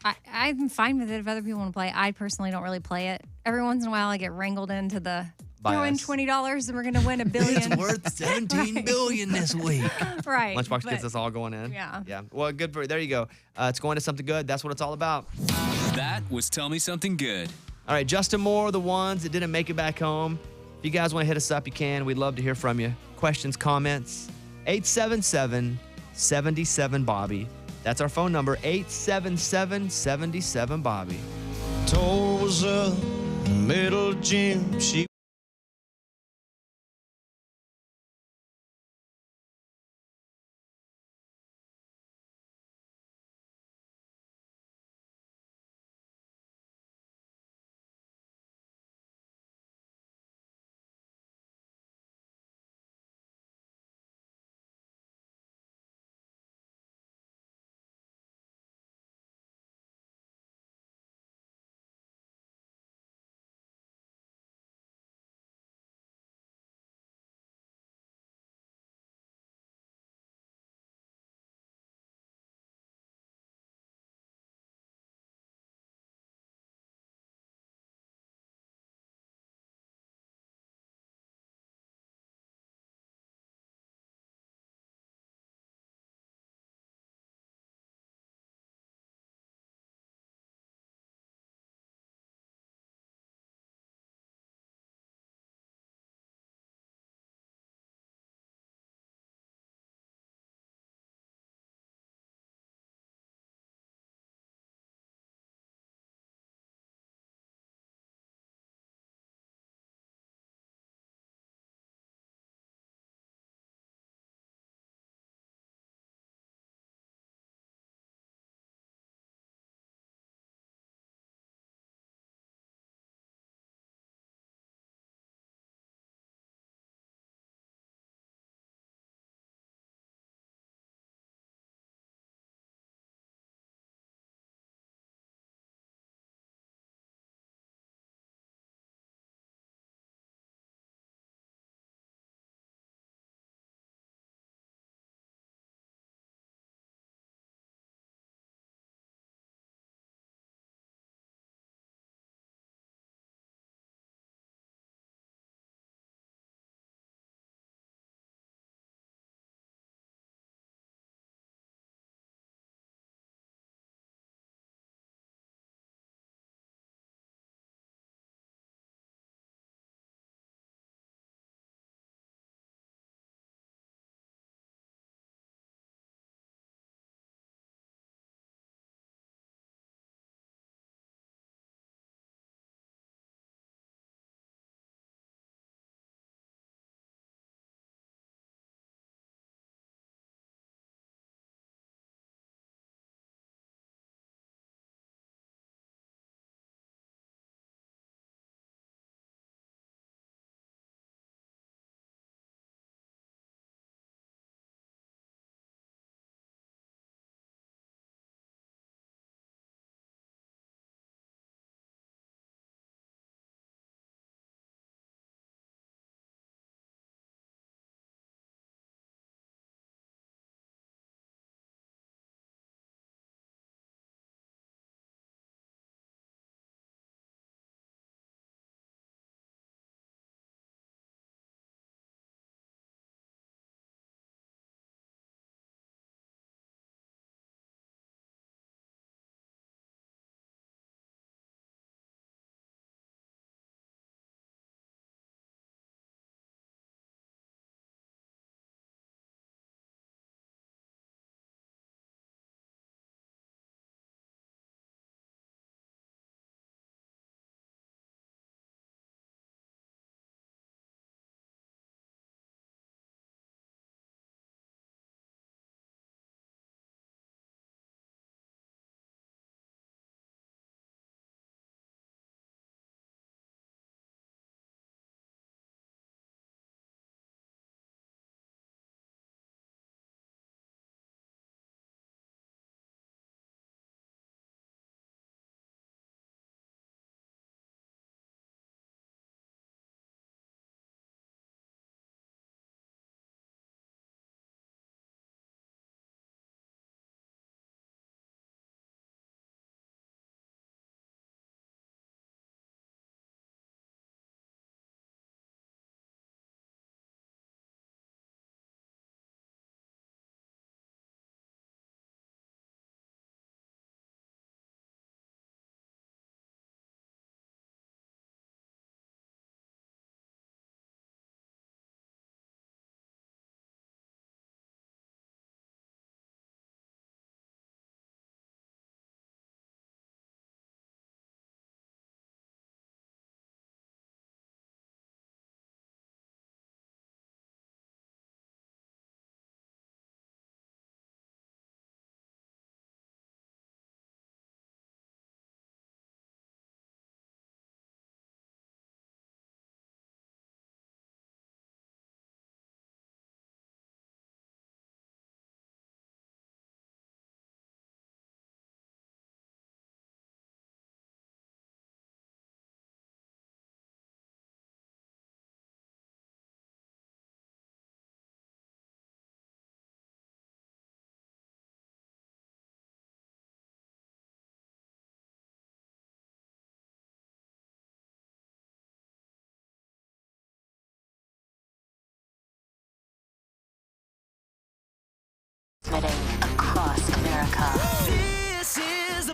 I'm fine with it if other people want to play. I personally don't really play it. Every once in a while, I get wrangled into the by Throw in us. $20 and we're going to win $1 billion. It's worth 17 billion this week. Right. Lunchbox but- gets us all going in. Yeah. Yeah. Well, good for there you go. It's going to something good. That's what it's all about. That was Tell Me Something Good. All right, Justin Moore, the ones that didn't make it back home. If you guys want to hit us up, you can. We'd love to hear from you. Questions, comments, 877-77-Bobby. That's our phone number, 877-77-Bobby. Toe was up, middle gym. She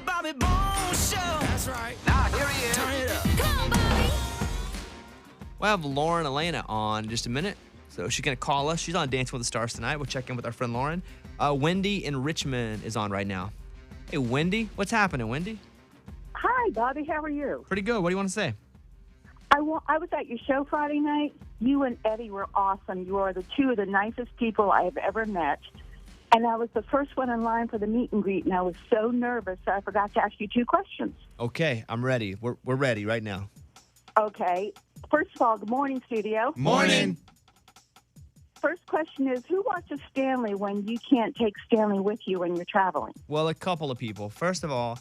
Bobby Bones Show. That's right. Now here he is. Turn it up. Come on, Bobby. We'll have Lauren Elena on in just a minute. So she's going to call us. She's on Dancing with the Stars tonight. We'll check in with our friend Lauren. Wendy in Richmond is on right now. Hey, Wendy. What's happening, Wendy? Hi, Bobby. How are you? Pretty good. What do you want to say? I was at your show Friday night. You and Eddie were awesome. You are the two of the nicest people I have ever met. And I was the first one in line for the meet and greet, and I was so nervous that I forgot to ask you 2 questions. Okay, I'm ready. We're ready right now. Okay. First of all, good morning, studio. Morning. First question is, who watches Stanley when you can't take Stanley with you when you're traveling? Well, a couple of people. First of all,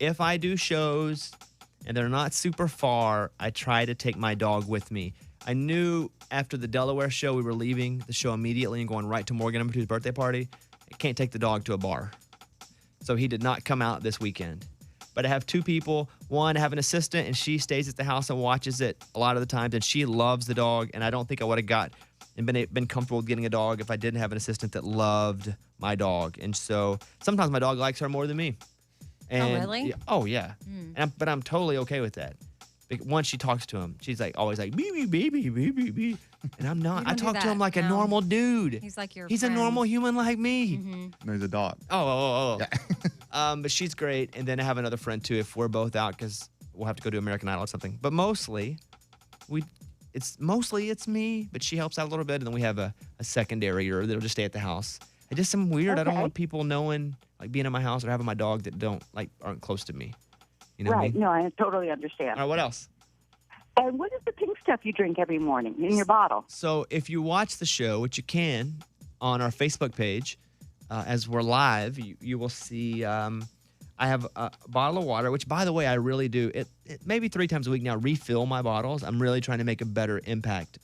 if I do shows and they're not super far, I try to take my dog with me. I knew after the Delaware show, we were leaving the show immediately and going right to Morgan number 2's birthday party. I can't take the dog to a bar. So he did not come out this weekend. But I have 2 people. One, I have an assistant, and she stays at the house and watches it a lot of the times, and she loves the dog, and I don't think I would have got and been comfortable with getting a dog if I didn't have an assistant that loved my dog. And so sometimes my dog likes her more than me. And, really? Yeah, oh, yeah. But I'm totally okay with that. Once she talks to him, she's like always like, baby, baby, baby, baby. And I'm not. I talk to him like a normal dude. He's like your He's friend. a normal human like me. No, he's a dog. Oh. But she's great. And then I have another friend too if we're both out because we'll have to go to American Idol or something. But mostly it's me, but she helps out a little bit. And then we have a secondary or that'll just stay at the house. I just am weird. I don't want people knowing, like being in my house or having my dog that aren't close to me. You know what I Right. mean? No, I totally understand. All right, what else? And what is the pink stuff you drink every morning in your bottle? So if you watch the show, which you can on our Facebook page, as we're live, you will see I have a bottle of water, which, by the way, I really do. It maybe 3 times a week now, refill my bottles. I'm really trying to make a better impact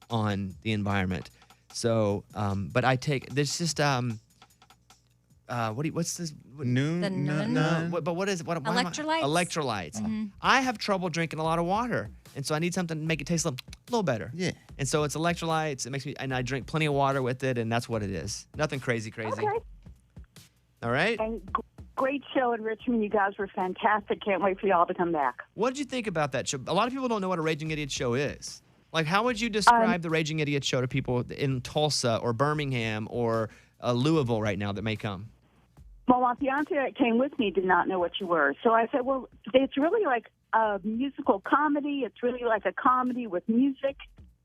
on the environment. So, but I take, there's just, what's this? But what is it? Why am I- Electrolytes? Electrolytes. I have trouble drinking a lot of water. And so I need something to make it taste a little better. Yeah. And so it's electrolytes. It makes me, and I drink plenty of water with it, and that's what it is. Nothing crazy. Okay. All right. And great show in Richmond. You guys were fantastic. Can't wait for y'all to come back. What did you think about that show? A lot of people don't know what a Raging Idiot show is. Like, how would you describe the Raging Idiot show to people in Tulsa or Birmingham or Louisville right now that may come? Well, my fiance that came with me did not know what you were. So I said, well, it's really like a musical comedy. It's really like a comedy with music.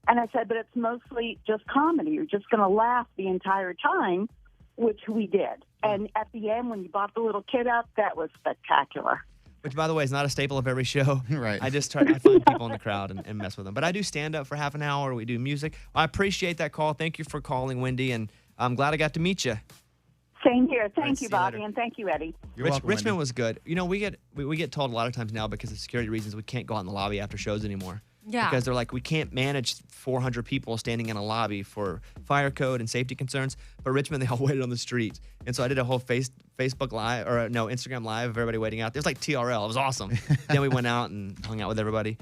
And I said, but it's mostly just comedy. You're just going to laugh the entire time, which we did. And at the end, when you brought the little kid up, that was spectacular. Which, by the way, is not a staple of every show. Right. I find people in the crowd and mess with them. But I do stand up for half an hour. We do music. I appreciate that call. Thank you for calling, Wendy. And I'm glad I got to meet you. Same here. Thank you, see you Bobby, later. and thank you, Eddie. You're welcome, Richmond Wendy. was good. You know, we get told a lot of times now because of security reasons we can't go out in the lobby after shows anymore. Yeah. Because they're like, we can't manage 400 people standing in a lobby for fire code and safety concerns. But Richmond, they all waited on the street. And so I did a whole Facebook Live, or no, Instagram Live of everybody waiting out. There's like TRL. It was awesome. Then we went out and hung out with everybody.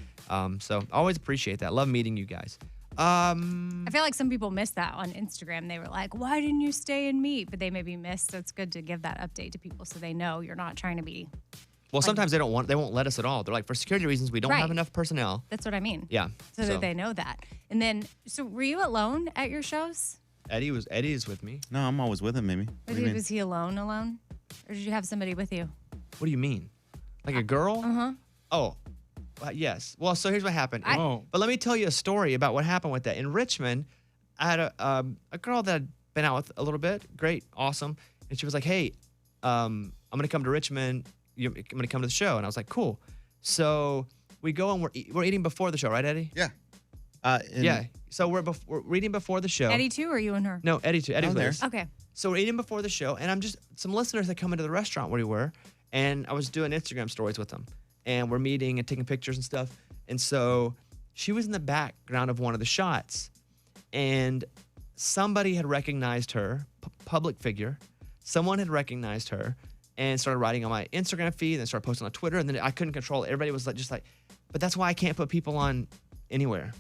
So I always appreciate that. Love meeting you guys. I feel like some people missed that on Instagram. They were like, why didn't you stay and meet? But they maybe missed. So it's good to give that update to people so they know you're not trying to be. Well, sometimes they won't let us at all. They're like, for security reasons, we don't Right. have enough personnel. That's what I mean. Yeah. So that they know that. And then, so were you alone at your shows? Eddie is with me. No, I'm always with him, Mimi. What do you mean? Was he alone? Or did you have somebody with you? What do you mean? Like a girl? Uh-huh. Oh, yes. Well, so here's what happened. Oh. But let me tell you a story about what happened with that. In Richmond, I had a girl that I'd been out with a little bit. Great, awesome. And she was like, hey, I'm going to come to Richmond. I'm going to come to the show. And I was like, cool. So we go and we're eating before the show, right, Eddie? Yeah. Yeah. So we're eating before the show. Eddie too, or you and her? No, Eddie too. Eddie was there. with us. Okay. So we're eating before the show, and some listeners that come into the restaurant where we were, and I was doing Instagram stories with them, and we're meeting and taking pictures and stuff. And so she was in the background of one of the shots, and somebody had recognized her, public figure. Someone had recognized her and started writing on my Instagram feed, and then started posting on Twitter, and then I couldn't control it. Everybody was like, but that's why I can't put people on anywhere.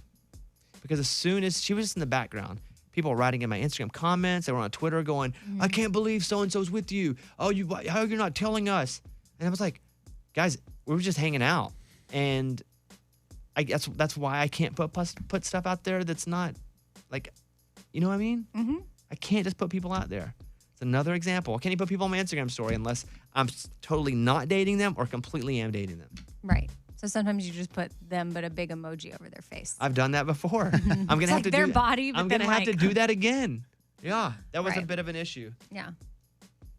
Because as soon as she was just in the background, people were writing in my Instagram comments. They were on Twitter going, I can't believe so-and-so's with you. Oh, how you're not telling us? And I was like, guys, we were just hanging out. And I guess that's why I can't put stuff out there that's not like, you know what I mean? Mm-hmm. I can't just put people out there. It's another example. I can't even put people on my Instagram story unless I'm totally not dating them or completely am dating them. Right. So sometimes you just put them, but a big emoji over their face. I've done that before. I'm gonna It's have like to their do body, but I'm then gonna have to like- do that again. Yeah, that was a Right. bit of an issue. Yeah.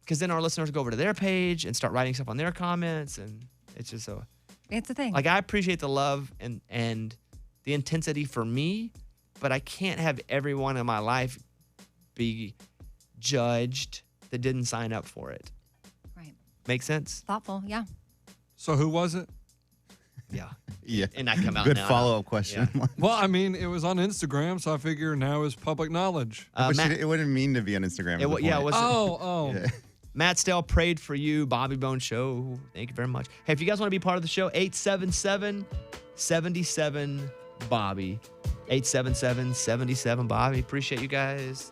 Because then our listeners go over to their page and start writing stuff on their comments, and it's just so. It's a thing. Like I appreciate the love and the intensity for me, but I can't have everyone in my life be judged that didn't sign up for it. Right. Make sense? Thoughtful. Yeah. So who was it? Yeah. Yeah. And I come out Good now. follow-up question. Well, I mean, it was on Instagram, so I figure now is public knowledge. But it wouldn't mean to be on Instagram. It, yeah, it was. Oh. Yeah. Matt Stell prayed for you, Bobby Bone Show. Thank you very much. Hey, if you guys want to be part of the show, 877-77-Bobby. 877-77-Bobby. Appreciate you guys.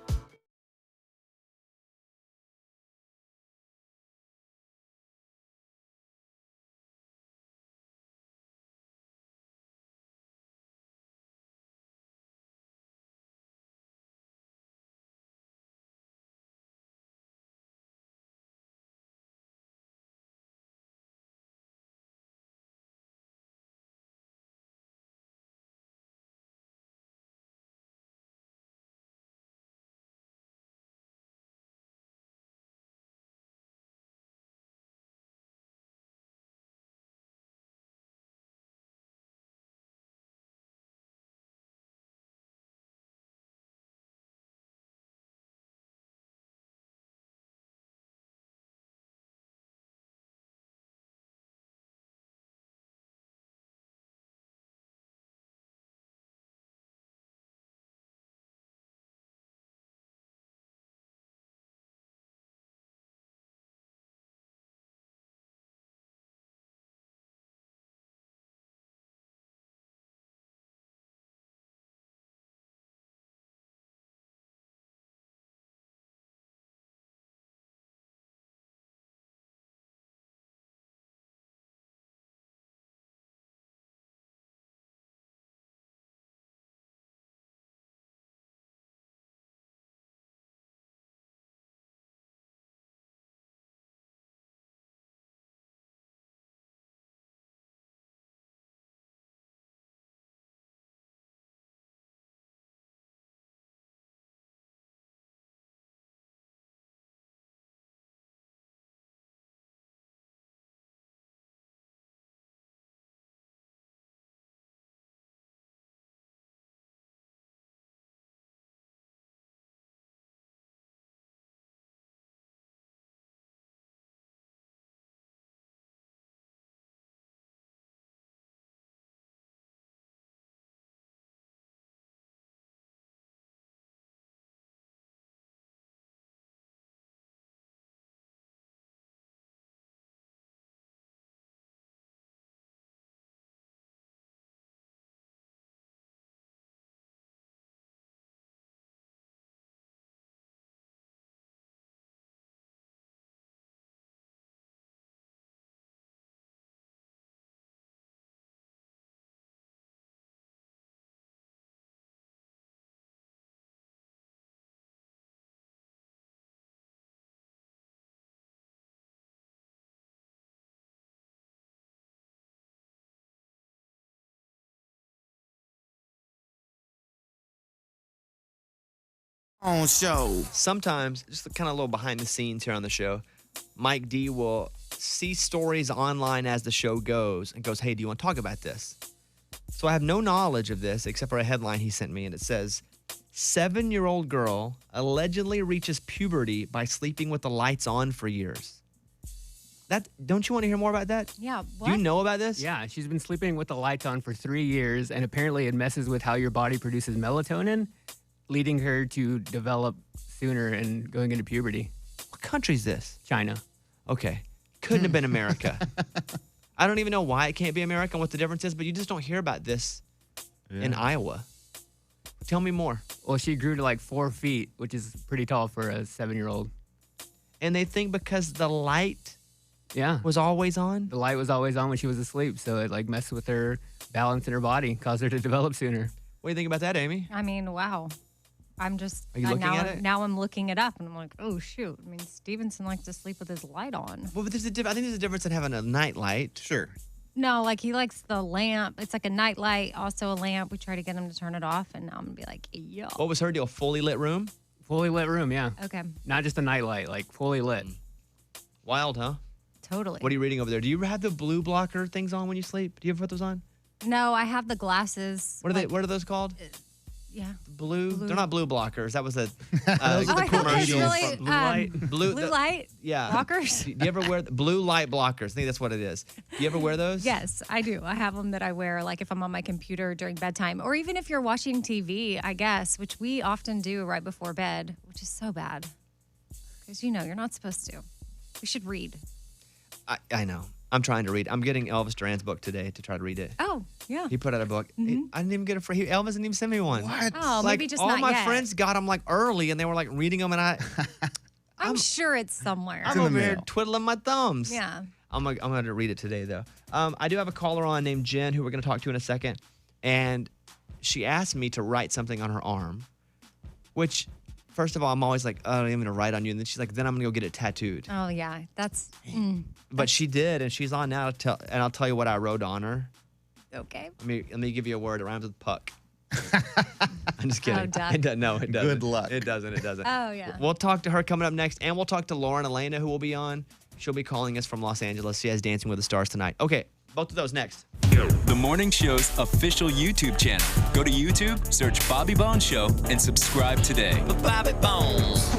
On show. Sometimes, just kind of a little behind the scenes here on the show, Mike D will see stories online as the show goes and goes, hey, do you want to talk about this? So I have no knowledge of this except for a headline he sent me, and it says, 7-year-old girl allegedly reaches puberty by sleeping with the lights on for years. Don't you want to hear more about that? Yeah. Do you know about this? Yeah, she's been sleeping with the lights on for 3 years, and apparently it messes with how your body produces melatonin, leading her to develop sooner and going into puberty. What country is this? China. Okay. Couldn't have been America. I don't even know why it can't be America and what the difference is, but you just don't hear about this in Iowa. Tell me more. Well, she grew to like 4 feet, which is pretty tall for a 7-year-old. And they think because the light Yeah. Was always on? The light was always on when she was asleep, so it like messed with her balance in her body, caused her to develop sooner. What do you think about that, Amy? I mean, wow. I'm just Are you looking now, at it? now I'm looking it up and I'm like, oh shoot. I mean, Stevenson likes to sleep with his light on. Well, but I think there's a difference in having a night light. Sure. No, like he likes the lamp. It's like a night light, also a lamp. We try to get him to turn it off, and now I'm gonna be like, yo. What was her deal? Fully lit room? Fully lit room, yeah. Okay. Not just a night light, like fully lit. Wild, huh? Totally. What are you reading over there? Do you have the blue blocker things on when you sleep? Do you ever put those on? No, I have the glasses. What are they? What are those called? Yeah. Blue? They're not blue blockers. That was a Those are the commercial really, from Blue Light. Blue light Yeah. blockers? Do you ever wear blue light blockers? I think that's what it is. Do you ever wear those? Yes, I do. I have them that I wear, like if I'm on my computer during bedtime, or even if you're watching TV, I guess, which we often do right before bed, which is so bad. Because you're not supposed to. We should read. I know. I'm trying to read. I'm getting Elvis Duran's book today to try to read it. Oh, yeah. He put out a book. I didn't even get it for Elvis didn't even send me one. What? Oh, like, maybe just all not my yet. friends got them like early, and they were like reading them, and I'm sure it's somewhere. I'm over here twiddling my thumbs. Yeah. I'm going to read it today, though. I do have a caller on named Jen who we're going to talk to in a second. And she asked me to write something on her arm, which, first of all, I'm always like, oh, I'm going to write on you. And then she's like, then I'm going to go get it tattooed. Oh, yeah. That's But she did, and she's on now. And I'll tell you what I wrote on her. okay. Let me give you a word. It rhymes with puck. I'm just kidding. duck. No, it doesn't. Good luck. It doesn't. Oh, yeah. We'll talk to her coming up next, and we'll talk to Lauren Elena, who will be on. She'll be calling us from Los Angeles. She has Dancing with the Stars tonight. Okay, both of those next. The morning show's official YouTube channel. Go to YouTube, search Bobby Bones Show, and subscribe today. Bobby Bones.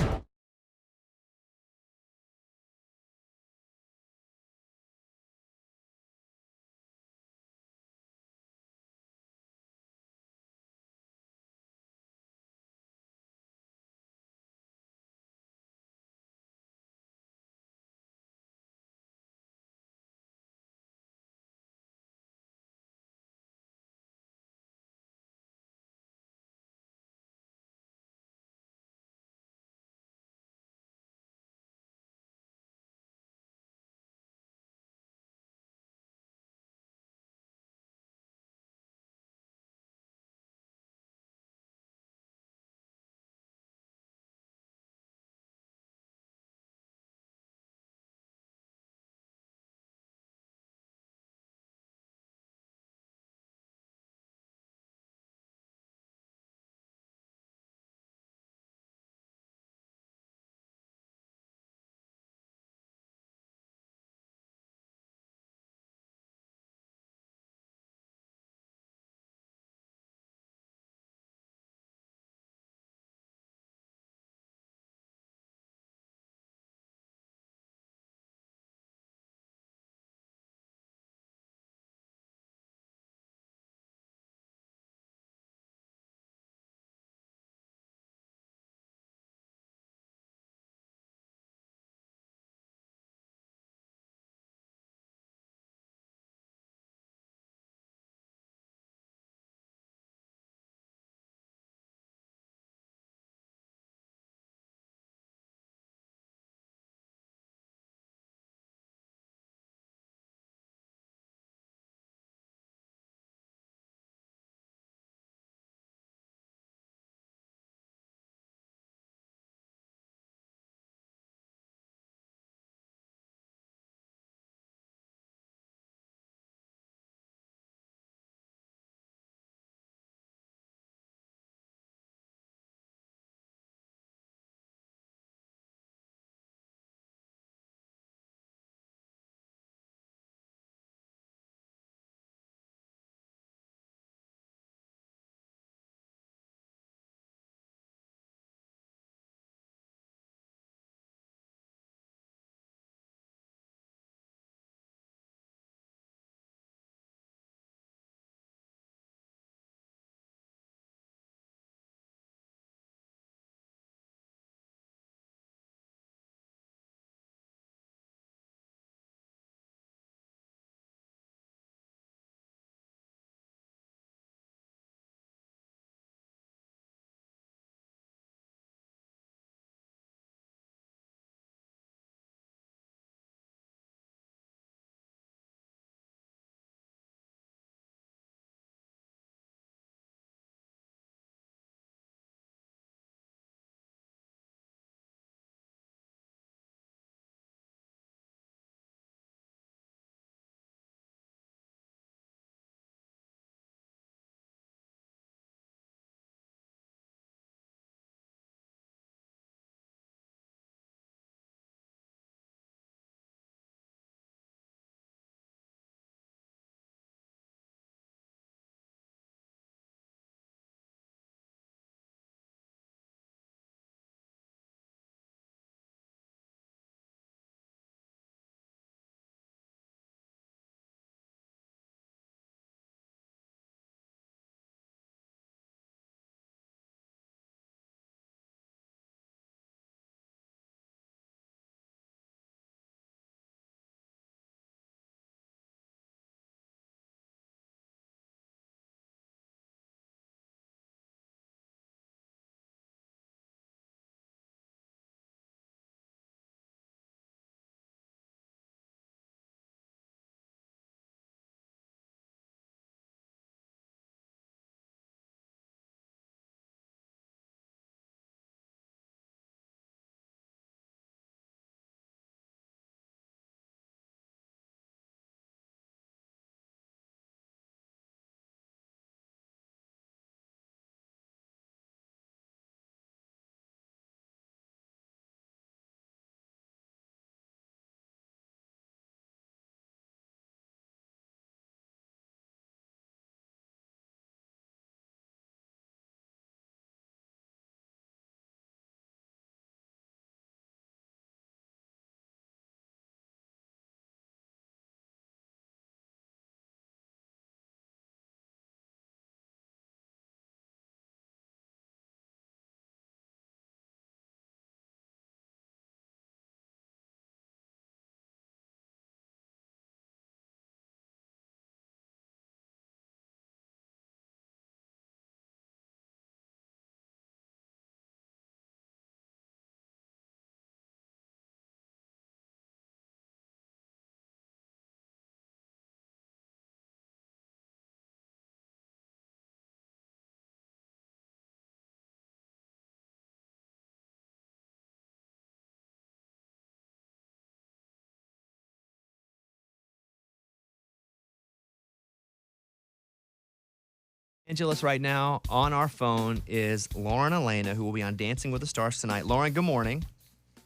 Angelus, right now on our phone is Lauren Elena, who will be on Dancing with the Stars tonight. Lauren, good morning.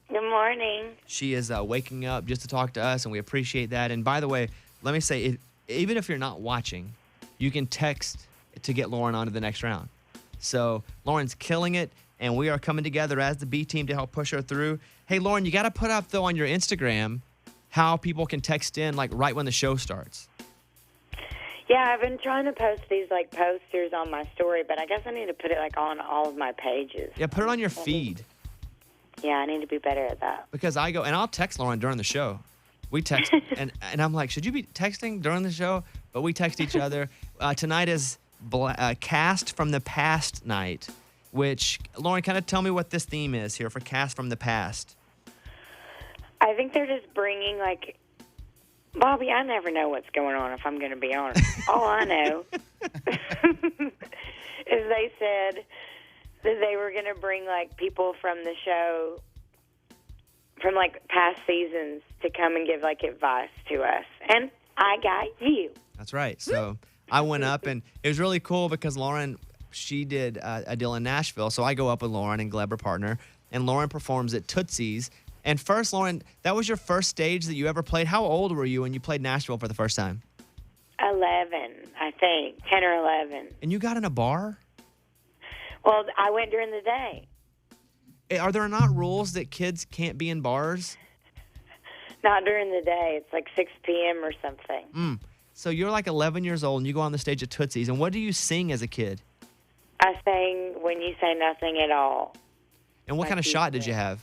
Good morning. She is waking up just to talk to us, and we appreciate that. And by the way, let me say, even if you're not watching, you can text to get Lauren on to the next round. So Lauren's killing it, and we are coming together as the B team to help push her through. Hey, Lauren, you got to put up, though, on your Instagram how people can text in, like, right when the show starts. Yeah, I've been trying to post these like posters on my story, but I guess I need to put it like on all of my pages. Yeah, put it on your feed. Yeah, I need to be better at that. Because I go, and I'll text Lauren during the show. We text, and I'm like, should you be texting during the show? But we text each other. Tonight is Cast from the Past night, which, Lauren, kind of tell me what this theme is here for Cast from the Past. I think they're just bringing like, Bobby, I never know what's going on, if I'm going to be honest. All I know is they said that they were going to bring, like, people from the show, from, like, past seasons to come and give, like, advice to us. And I got you. That's right. So I went up, and it was really cool because Lauren, she did a deal in Nashville. So I go up with Lauren and Gleb, her partner, and Lauren performs at Tootsie's. And first, Lauren, that was your first stage that you ever played. How old were you when you played Nashville for the first time? 11, I think. 10 or 11. And you got in a bar? Well, I went during the day. Are there not rules that kids can't be in bars? Not during the day. It's like 6 p.m. or something. So you're like 11 years old, and you go on the stage at Tootsie's. And what do you sing as a kid? I sang When You Say Nothing at All. And what kind of shot did you have?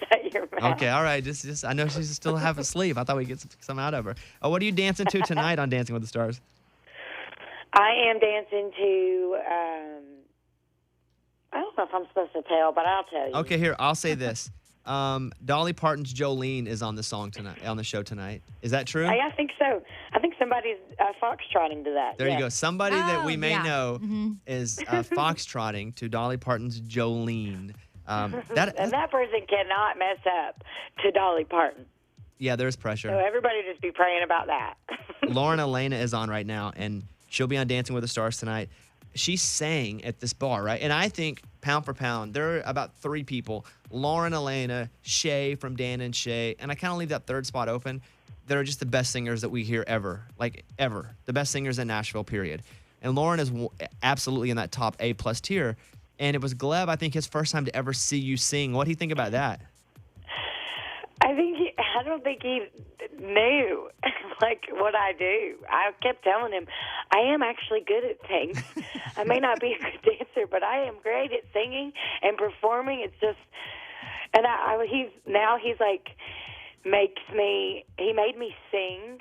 Shut your mouth. Okay, all right. Just I know she's still half asleep. I thought we'd get some out of her. What are you dancing to tonight on Dancing with the Stars? I am dancing to, I don't know if I'm supposed to tell, but I'll tell you. Okay, here, I'll say this. Dolly Parton's Jolene is on the song tonight, on the show tonight. Is that true? I think so. I think somebody's foxtrotting to that. There you go. Somebody that we may yeah. know is foxtrotting to Dolly Parton's Jolene. And that person cannot mess up to Dolly Parton. Yeah, there's So pressure. everybody just be praying about that. Lauren Elena is on right now, and she'll be on Dancing with the Stars tonight. She sang at this bar, right? And I think, pound for pound, there are about 3 people, Lauren Elena, Shay from Dan and Shay, and I kind of leave that third spot open, that are just the best singers that we hear ever. Like, ever. The best singers in Nashville, period. And Lauren is absolutely in that top A+ tier. And it was Gleb, I think, his first time to ever see you sing. What do you think about that? I don't think he knew, like, what I do. I kept telling him, I am actually good at things. I may not be a good dancer, but I am great at singing and performing. It's just, and he's like, he made me sing.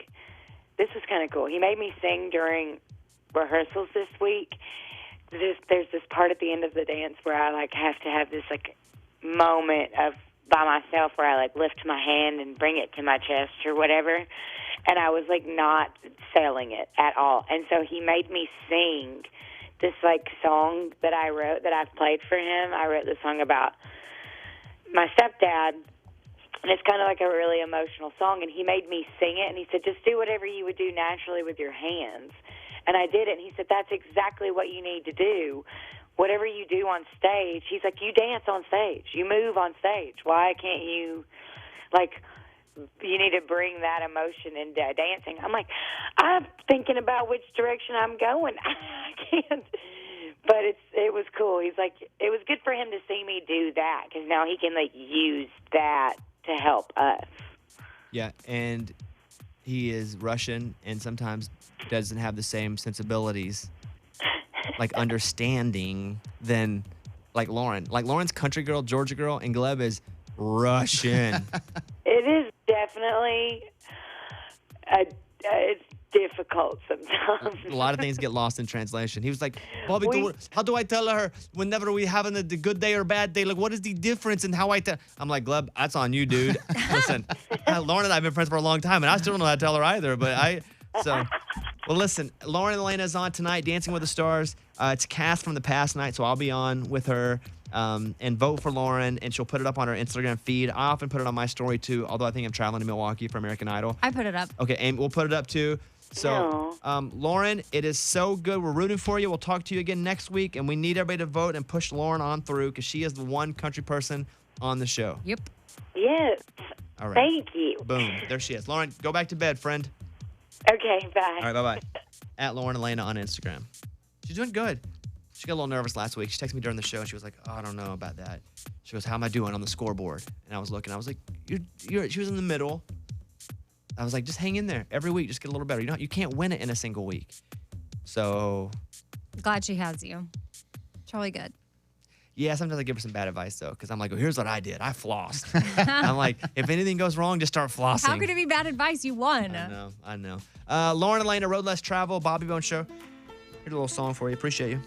This was kind of cool. He made me sing during rehearsals this week. There's this part at the end of the dance where I, like, have to have this, like, moment of by myself where I, like, lift my hand and bring it to my chest or whatever, and I was, like, not selling it at all. And so he made me sing this, like, song that I wrote that I've played for him. I wrote this song about my stepdad, and it's kind of like a really emotional song, and he made me sing it, and he said, just do whatever you would do naturally with your hands. And I did it, and he said, that's exactly what you need to do. Whatever you do on stage, he's like, you dance on stage. You move on stage. Why can't you, like, you need to bring that emotion into dancing. I'm like, I'm thinking about which direction I'm going. I can't. But it was cool. He's like, it was good for him to see me do that because now he can, like, use that to help us. Yeah, and he is Russian and sometimes doesn't have the same sensibilities, like understanding, than like Lauren. Like Lauren's country girl, Georgia girl, and Gleb is Russian. It is definitely it's difficult sometimes. A lot of things get lost in translation. He was like, Bobby, how do I tell her whenever we having a good day or bad day? Like, what is the difference in how I tell? I'm like, Gleb, that's on you, dude. Listen, Lauren and I have been friends for a long time, and I still don't know how to tell her either. Well, listen, Lauren Elena is on tonight, Dancing with the Stars. It's Cast from the Past night, so I'll be on with her. And vote for Lauren, and she'll put it up on her Instagram feed. I often put it on my story, too, although I think I'm traveling to Milwaukee for American Idol. I put it up. Okay, and we'll put it up, too. So, Lauren, it is so good. We're rooting for you. We'll talk to you again next week, and we need everybody to vote and push Lauren on through because she is the one country person on the show. Yep. Yes. All right. Thank you. Boom. There she is. Lauren, go back to bed, friend. Okay, bye. All right, bye-bye. At Lauren Elena on Instagram. She's doing good. She got a little nervous last week. She texted me during the show, and she was like, oh, I don't know about that. She goes, how am I doing on the scoreboard? And I was looking. I was like, she was in the middle. I was like, just hang in there. Every week, just get a little better. You can't win it in a single week. So, Glad she has you. It's really good. yeah, sometimes I give her some bad advice, though, because I'm like, oh, here's what I did. I flossed. I'm like, if anything goes wrong, just start flossing. How could it be bad advice? You won. I know. Lauren Elena, Road Less Travel, Bobby Bone Show. Here's a little song for you. Appreciate you.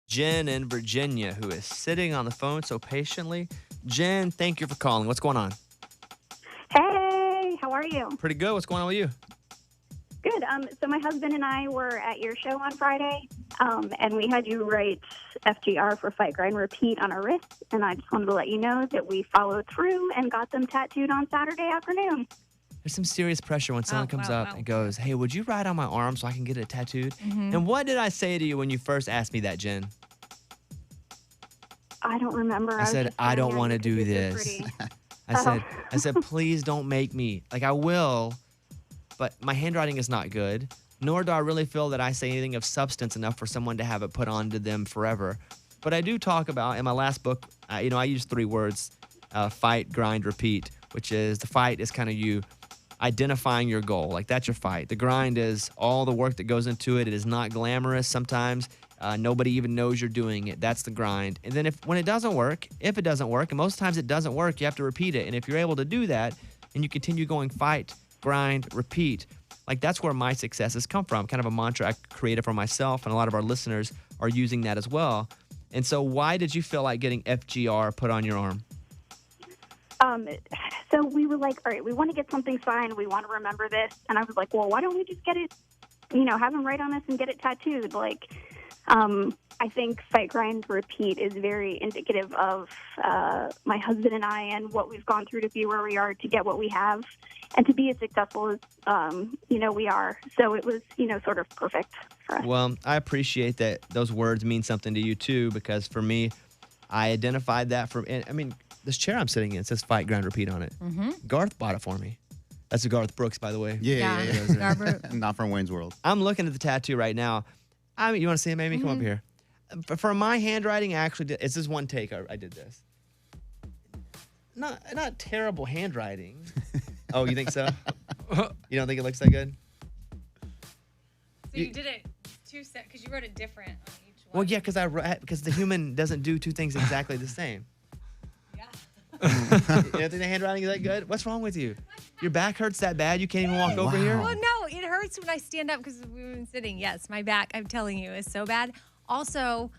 Jen in Virginia, who is sitting on the phone so patiently. Jen, thank you for calling. What's going on? Hey, how are you? Pretty good. What's going on with you? Good. So my husband and I were at your show on Friday, and we had you write FGR for Fight, Grind, Repeat on our wrists, and I just wanted to let you know that we followed through and got them tattooed on Saturday afternoon. There's some serious pressure when someone comes up and goes, hey, would you write on my arm so I can get it tattooed? And what did I say to you when you first asked me that, Jen? I don't remember. I said, I don't want to do this. I said, please don't make me. Like, I will, but my handwriting is not good, nor do I really feel that I say anything of substance enough for someone to have it put onto them forever. But I do talk about, in my last book, I use 3 words, fight, grind, repeat, which is the fight is kind of you identifying your goal. Like that's your fight. The grind is all the work that goes into it. It is not glamorous. Sometimes nobody even knows you're doing it. That's the grind. And then when it doesn't work, if it doesn't work, and most times it doesn't work, you have to repeat it. And if you're able to do that and you continue going fight, grind, repeat, like that's where my successes come from. Kind of a mantra I created for myself, and a lot of our listeners are using that as well. And so why did you feel like getting FGR put on your arm? So we were like, all right, we want to get something signed. We want to remember this. And I was like, well, why don't we just get it, have them write on us and get it tattooed? Like, I think Fight, Grind, Repeat is very indicative of my husband and I and what we've gone through to be where we are, to get what we have, and to be as successful as, we are. So it was, sort of perfect for us. Well, I appreciate that those words mean something to you too, because for me, I identified that this chair I'm sitting in says Fight, Grind, Repeat on it. Mm-hmm. Garth bought it for me. That's a Garth Brooks, by the way. Yeah. Not from Wayne's World. I'm looking at the tattoo right now. You want to see it, maybe? Come up here. For my handwriting, I actually did. It's this one take. I did this. Not terrible handwriting. Oh, you think so? You don't think it looks that good? So you did it because you wrote it different on each one. Well, yeah, because the human doesn't do two things exactly the same. You don't think the handwriting is that good? What's wrong with you? Your back hurts that bad you can't even walk over here? Well, no, it hurts when I stand up because we've been sitting. Yes, my back, I'm telling you, is so bad. Also,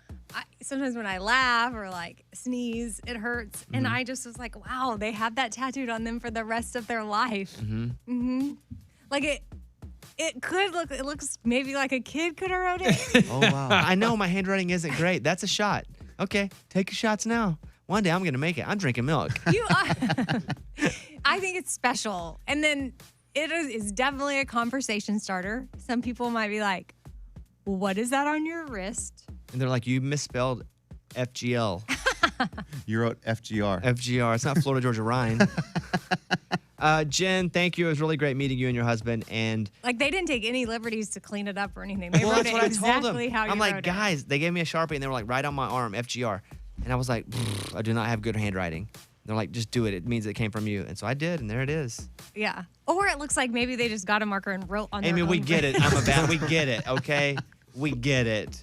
sometimes when I laugh or like sneeze, it hurts. And I just was like, wow, they have that tattooed on them for the rest of their life. Like it could look, it looks maybe like a kid could have wrote it. Oh, wow. I know my handwriting isn't great. That's a shot. Okay, take your shots now. One day I'm going to make it. I'm drinking milk. I think it's special. And then it is definitely a conversation starter. Some people might be like, what is that on your wrist? And they're like, you misspelled FGL. You wrote FGR. FGR. It's not Florida Georgia Rhine. Jen, thank you. It was really great meeting you and your husband. And like they didn't take any liberties to clean it up or anything. They well, wrote that's it what exactly I told them. how you I'm like, wrote guys, they gave me a Sharpie and they were like, right on my arm, FGR. And I was like, I do not have good handwriting. They're like, just do it. It means it came from you. And so I did, and there it is. it. Yeah. Or it looks like maybe they just got a marker and wrote on their Amy, own we get it. wrist. We get it, okay? We get it.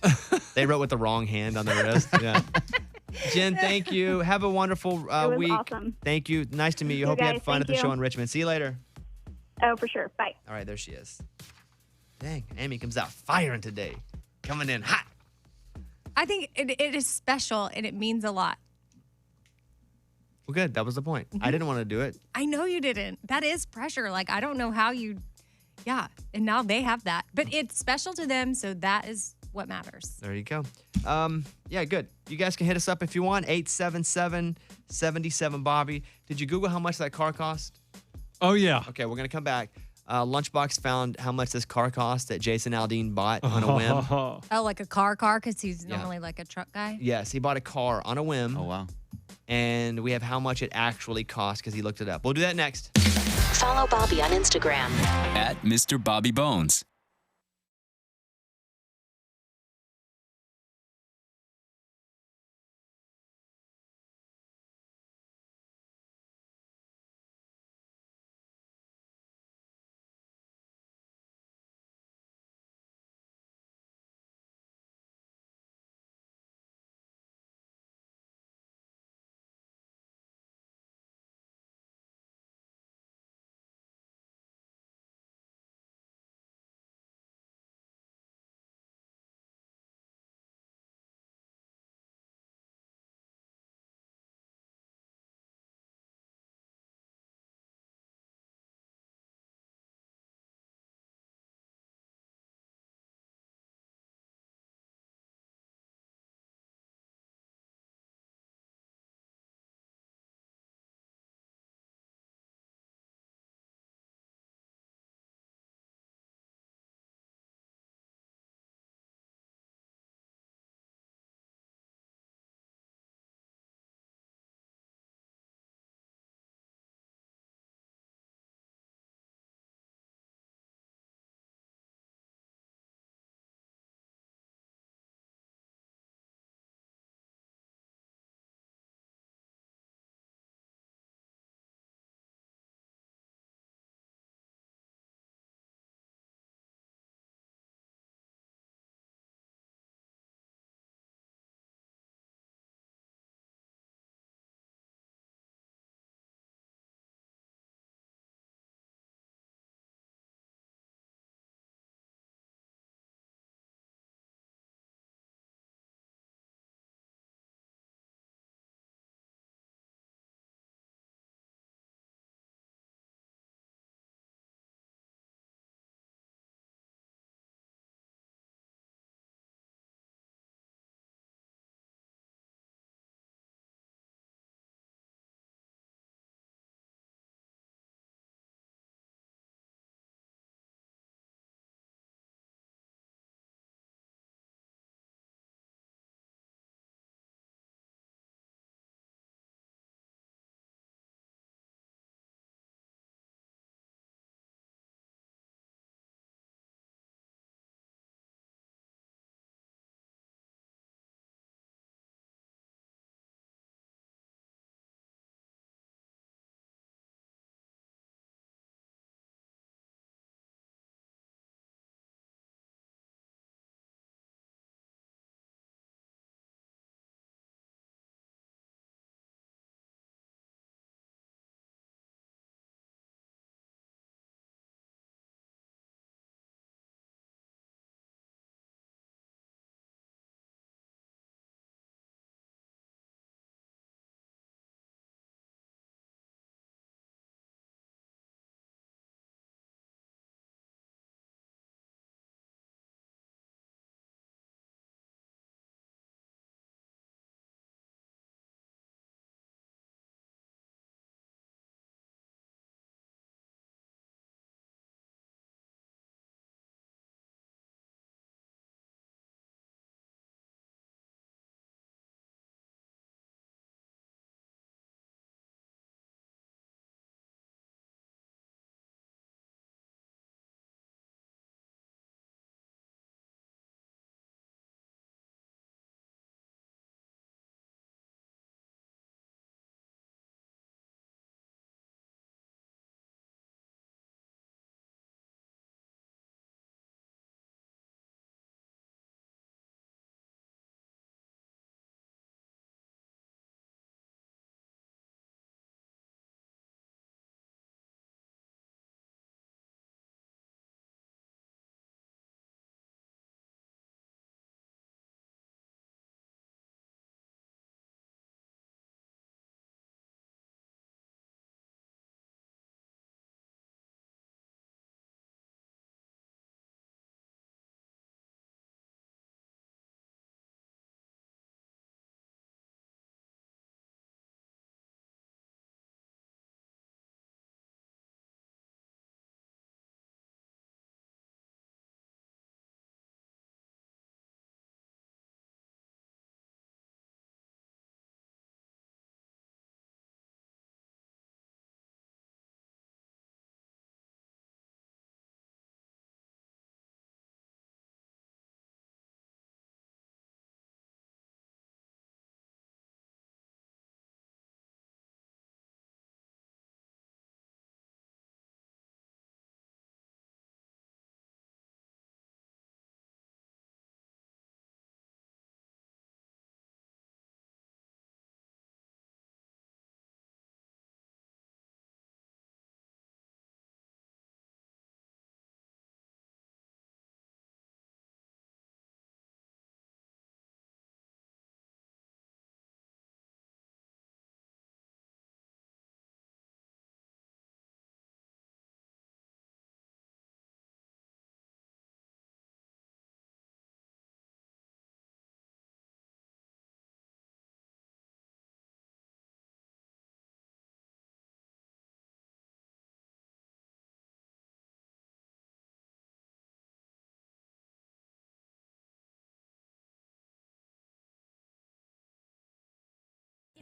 They wrote with the wrong hand on their wrist. Yeah. Jen, thank you. Have a wonderful It was week. awesome. Thank you. Nice to meet you. You Hope you had guys, fun at the thank show you. in Richmond. See you later. Oh, for sure. Bye. All right, there she is. Dang, Amy comes out firing today. Coming in hot. I think it is special and it means a lot. Well, good. That was the point. I didn't want to do it. I know you didn't. That is pressure. Like, I don't know how you, yeah. And now they have that. But it's special to them, so that is what matters. There you go. Yeah, good. You guys can hit us up if you want. 877-77-Bobby. Did you Google how much that car cost? Oh, yeah. Okay, we're going to come back. Lunchbox found how much this car cost that Jason Aldean bought on a whim. Oh, like a car, because he's normally like a truck guy? Yes, he bought a car on a whim. Oh, wow. And we have how much it actually cost because he looked it up. We'll do that next. Follow Bobby on Instagram. At Mr. Bobby Bones.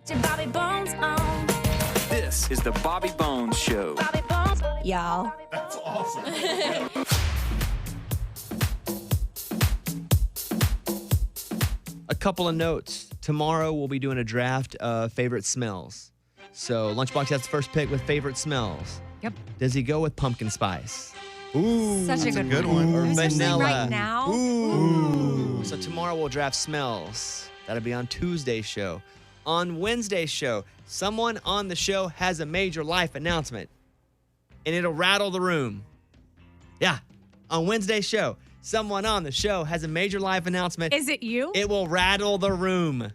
Bobby Bones on. This is the Bobby Bones Show. Bobby Bones, y'all. That's awesome. A couple of notes. Tomorrow we'll be doing a draft of favorite smells. So Lunchbox has the first pick with favorite smells. Yep. Does he go with pumpkin spice? Ooh, Such a that's good one. Or Especially vanilla? right now. Ooh. So tomorrow we'll draft smells. That'll be on Tuesday's show. On Wednesday's show, someone on the show has a major life announcement, and it'll rattle the room. Yeah, on Wednesday's show, someone on the show has a major life announcement. Is it you? It will rattle the room.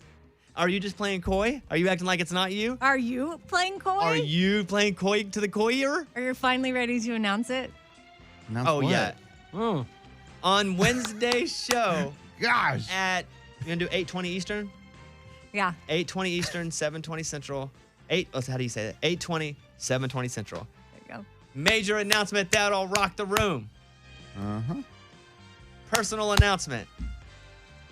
Are you just playing coy? Are you acting like it's not you? Are you playing coy? Are you playing coy to the coyer? Are you finally ready to announce it? Oh, yeah. Oh. On Wednesday's show. Gosh. At, you gonna do 8:20 Eastern? Yeah. 8:20 Eastern, 7:20 Central. How do you say that? 8:20, 7:20 Central. There you go. Major announcement that'll rock the room. Uh-huh. Personal announcement.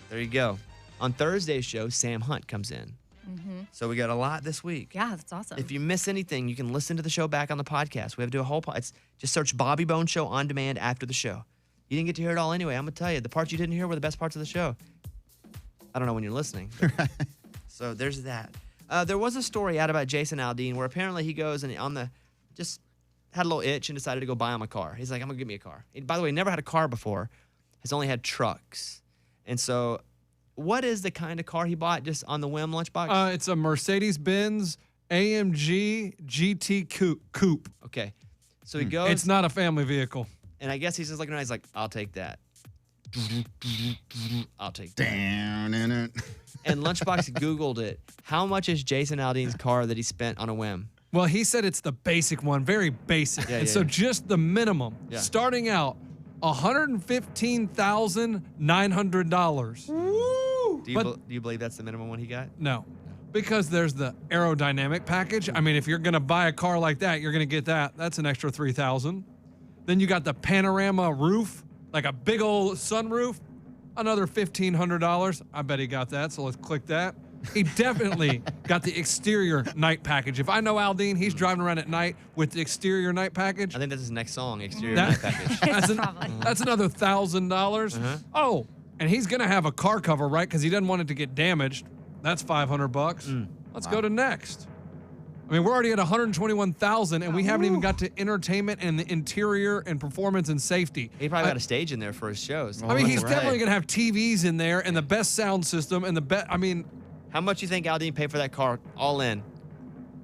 There you go. On Thursday's show, Sam Hunt comes in. Mm-hmm. So we got a lot this week. Yeah, that's awesome. If you miss anything, you can listen to the show back on the podcast. We have to do a whole just search Bobby Bones Show on demand after the show. You didn't get to hear it all anyway. I'm going to tell you, the parts you didn't hear were the best parts of the show. I don't know when you're listening. So there's that. There was a story out about Jason Aldean where apparently he goes and just had a little itch and decided to go buy him a car. He's like, I'm going to get me a car. By the way, he never had a car before. He's only had trucks. And so what is the kind of car he bought just on the whim, Lunchbox? It's a Mercedes-Benz AMG GT Coupe. Okay. So he goes. It's not a family vehicle. And I guess he's just looking around. He's like, I'll take that. I'll take that. Down in it. And Lunchbox Googled it. How much is Jason Aldean's car that he spent on a whim? Well, he said it's the basic one, very basic. Yeah, and yeah, so yeah. just the minimum, Yeah. starting out, $115,900. Do you believe that's the minimum one he got? No, because there's the aerodynamic package. I mean, if you're going to buy a car like that, you're going to get that. That's an extra $3,000. Then you got the panorama roof, like a big old sunroof, another $1,500. I bet he got that, so let's click that. He definitely got the exterior night package. If I know Aldean, he's driving around at night with the exterior night package. I think that's his next song, Exterior That- Night Package. That's another $1,000. Uh-huh. Oh, and he's gonna have a car cover, right? Because he doesn't want it to get damaged. That's $500. Let's go to next. I mean, we're already at $121,000, and we haven't even got to entertainment and the interior and performance and safety. He probably got a stage in there for his shows. I mean, he's definitely gonna have TVs in there and the best sound system and the best. I mean, how much you think Aldean paid for that car all in?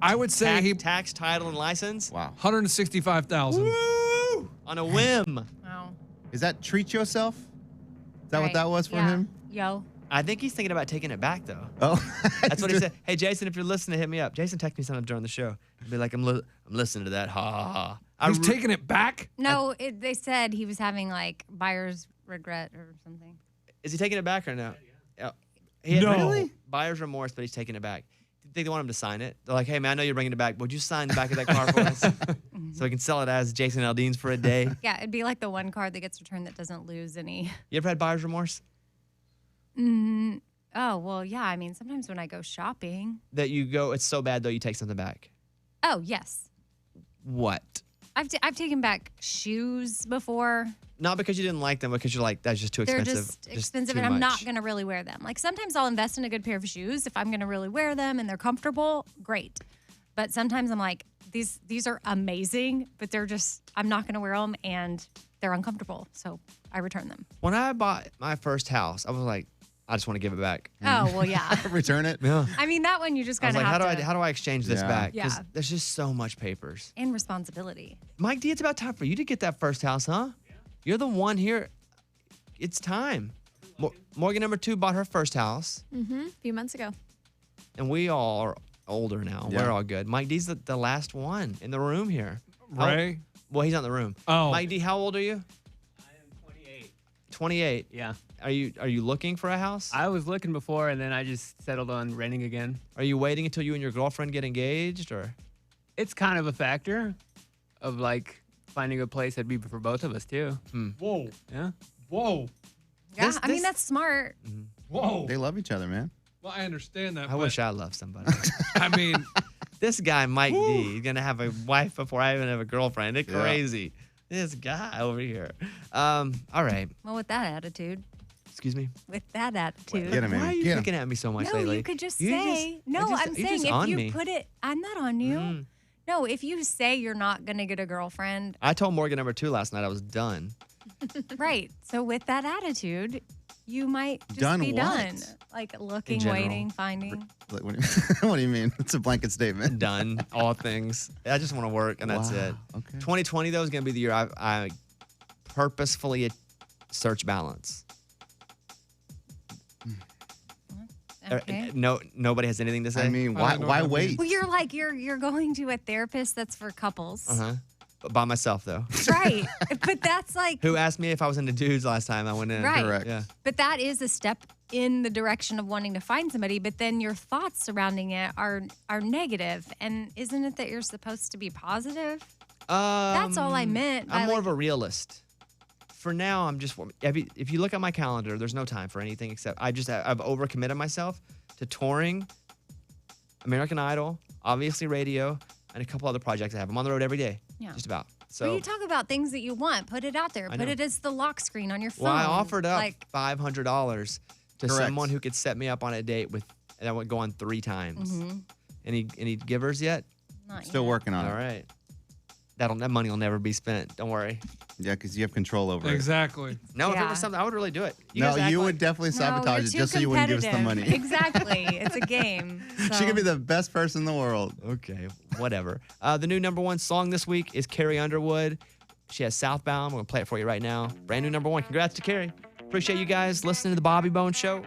I would say tax, title, and license. Wow. $165,000. Woo! On a whim. Wow. Is that treat yourself? Is that what Right. that was for Yeah. him? Yo. I think he's thinking about taking it back though. Oh, That's what he said. Hey, Jason, if you're listening, hit me up. Jason texted me something during the show. He'd be like, I'm listening to that. Ha ha ha. He's taking it back? No, they said he was having like buyer's regret or something. Is he taking it back or no? Yeah. No. Really? Buyer's remorse, but he's taking it back. Do you think they want him to sign it? They're like, hey, man, I know you're bringing it back. Would you sign the back of that car for us? So we can sell it as Jason Aldean's for a day. Yeah, it'd be like the one card that gets returned that doesn't lose any. You ever had buyer's remorse? Oh, well, yeah. I mean, sometimes when I go shopping. That you go, it's so bad though, you take something back. Oh, yes. What? I've taken back shoes before. Not because you didn't like them, because you're like, that's just too expensive. They're just expensive too and I'm not much. going to really wear them. Like sometimes I'll invest in a good pair of shoes if I'm going to really wear them and they're comfortable, great. But sometimes I'm like, these are amazing, but they're just, I'm not going to wear them and they're uncomfortable. So I return them. When I bought my first house, I was like, I just want to give it back. Oh, well, yeah. Return it? Yeah. I mean, that one you just I was kind of like, have to. how do I exchange this Yeah. back? Because Yeah. there's just so much papers. And responsibility. Mike D, it's about time for you to get that first house, huh? You're the one here. It's time. Morgan number 2 bought her first house, A few months ago. and we all are older now. Yeah. We're all good. Mike D's the last one in the room here. How- Ray? Well, he's not in the room. Oh. Mike D, how old are you? I am 28. 28. Yeah. Are you looking for a house? I was looking before, and then I just settled on renting again. Are you waiting until you and your girlfriend get engaged, or? It's kind of a factor of like finding a place that'd be for both of us too. Whoa. Yeah. Whoa. Yeah, This- I mean, this- that's smart. Whoa. They love each other, man. Well, I understand that. I wish I loved somebody. I mean, this guy, Mike D, he's going to have a wife before I even have a girlfriend. It's Yeah. crazy. This guy over here. All right. Well, with that attitude. Excuse me. With that attitude. Get him, Why are Amy. you Get him. looking at me so much No, lately? you could just You say. just- No, I just- I'm you saying just if on you me. put it, I'm not on you. Mm. No, if you say you're not going to get a girlfriend, I told Morgan number 2 last night I was done. right. So with that attitude, you might just Done be what? done. Like looking, general. waiting, finding. Like, what, do you, what do you mean? It's a blanket statement. Done. All things. I just want to work, and that's Wow, it. okay. 2020, though, is going to be the year I purposefully search balance. Okay. No, nobody has anything to say. I mean, why wait? Well, you're like you're going to a therapist that's for couples. Uh-huh. But by myself, though. Right. But that's like Who asked me if I was into dudes last time I went in? Right. Correct. Yeah. But that is a step in the direction of wanting to find somebody, but then your thoughts surrounding it are negative. And isn't it that you're supposed to be positive? That's all I meant by, I'm more like- of a realist. For now, I'm just. If you look at my calendar, there's no time for anything except I've overcommitted myself to touring, American Idol, obviously radio, and a couple other projects I have. I'm on the road every day, Yeah. just about. Well, So you talk about things that you want. Put it out there. I Put know. it as the lock screen on your phone. well, I offered up Like, $500 to Correct. someone who could set me up on a date with, and I would go on 3 times. mhm. Any givers yet? Not Still yet. working on All it. right. That money will never be spent. Don't worry. Yeah, because you have control over exactly. No, if it Yeah. was something, I would really do it. it. No, guys act you like- would definitely No, sabotage you're it too just so you wouldn't give us the competitive. money. Exactly. It's a game. She could be the best person in the world. Okay, whatever. The new #1 song this week is Carrie Underwood. She has Southbound. We're going to play it for you right now. Brand new #1. Congrats to Carrie. Appreciate you guys listening to the Bobby Bones Show.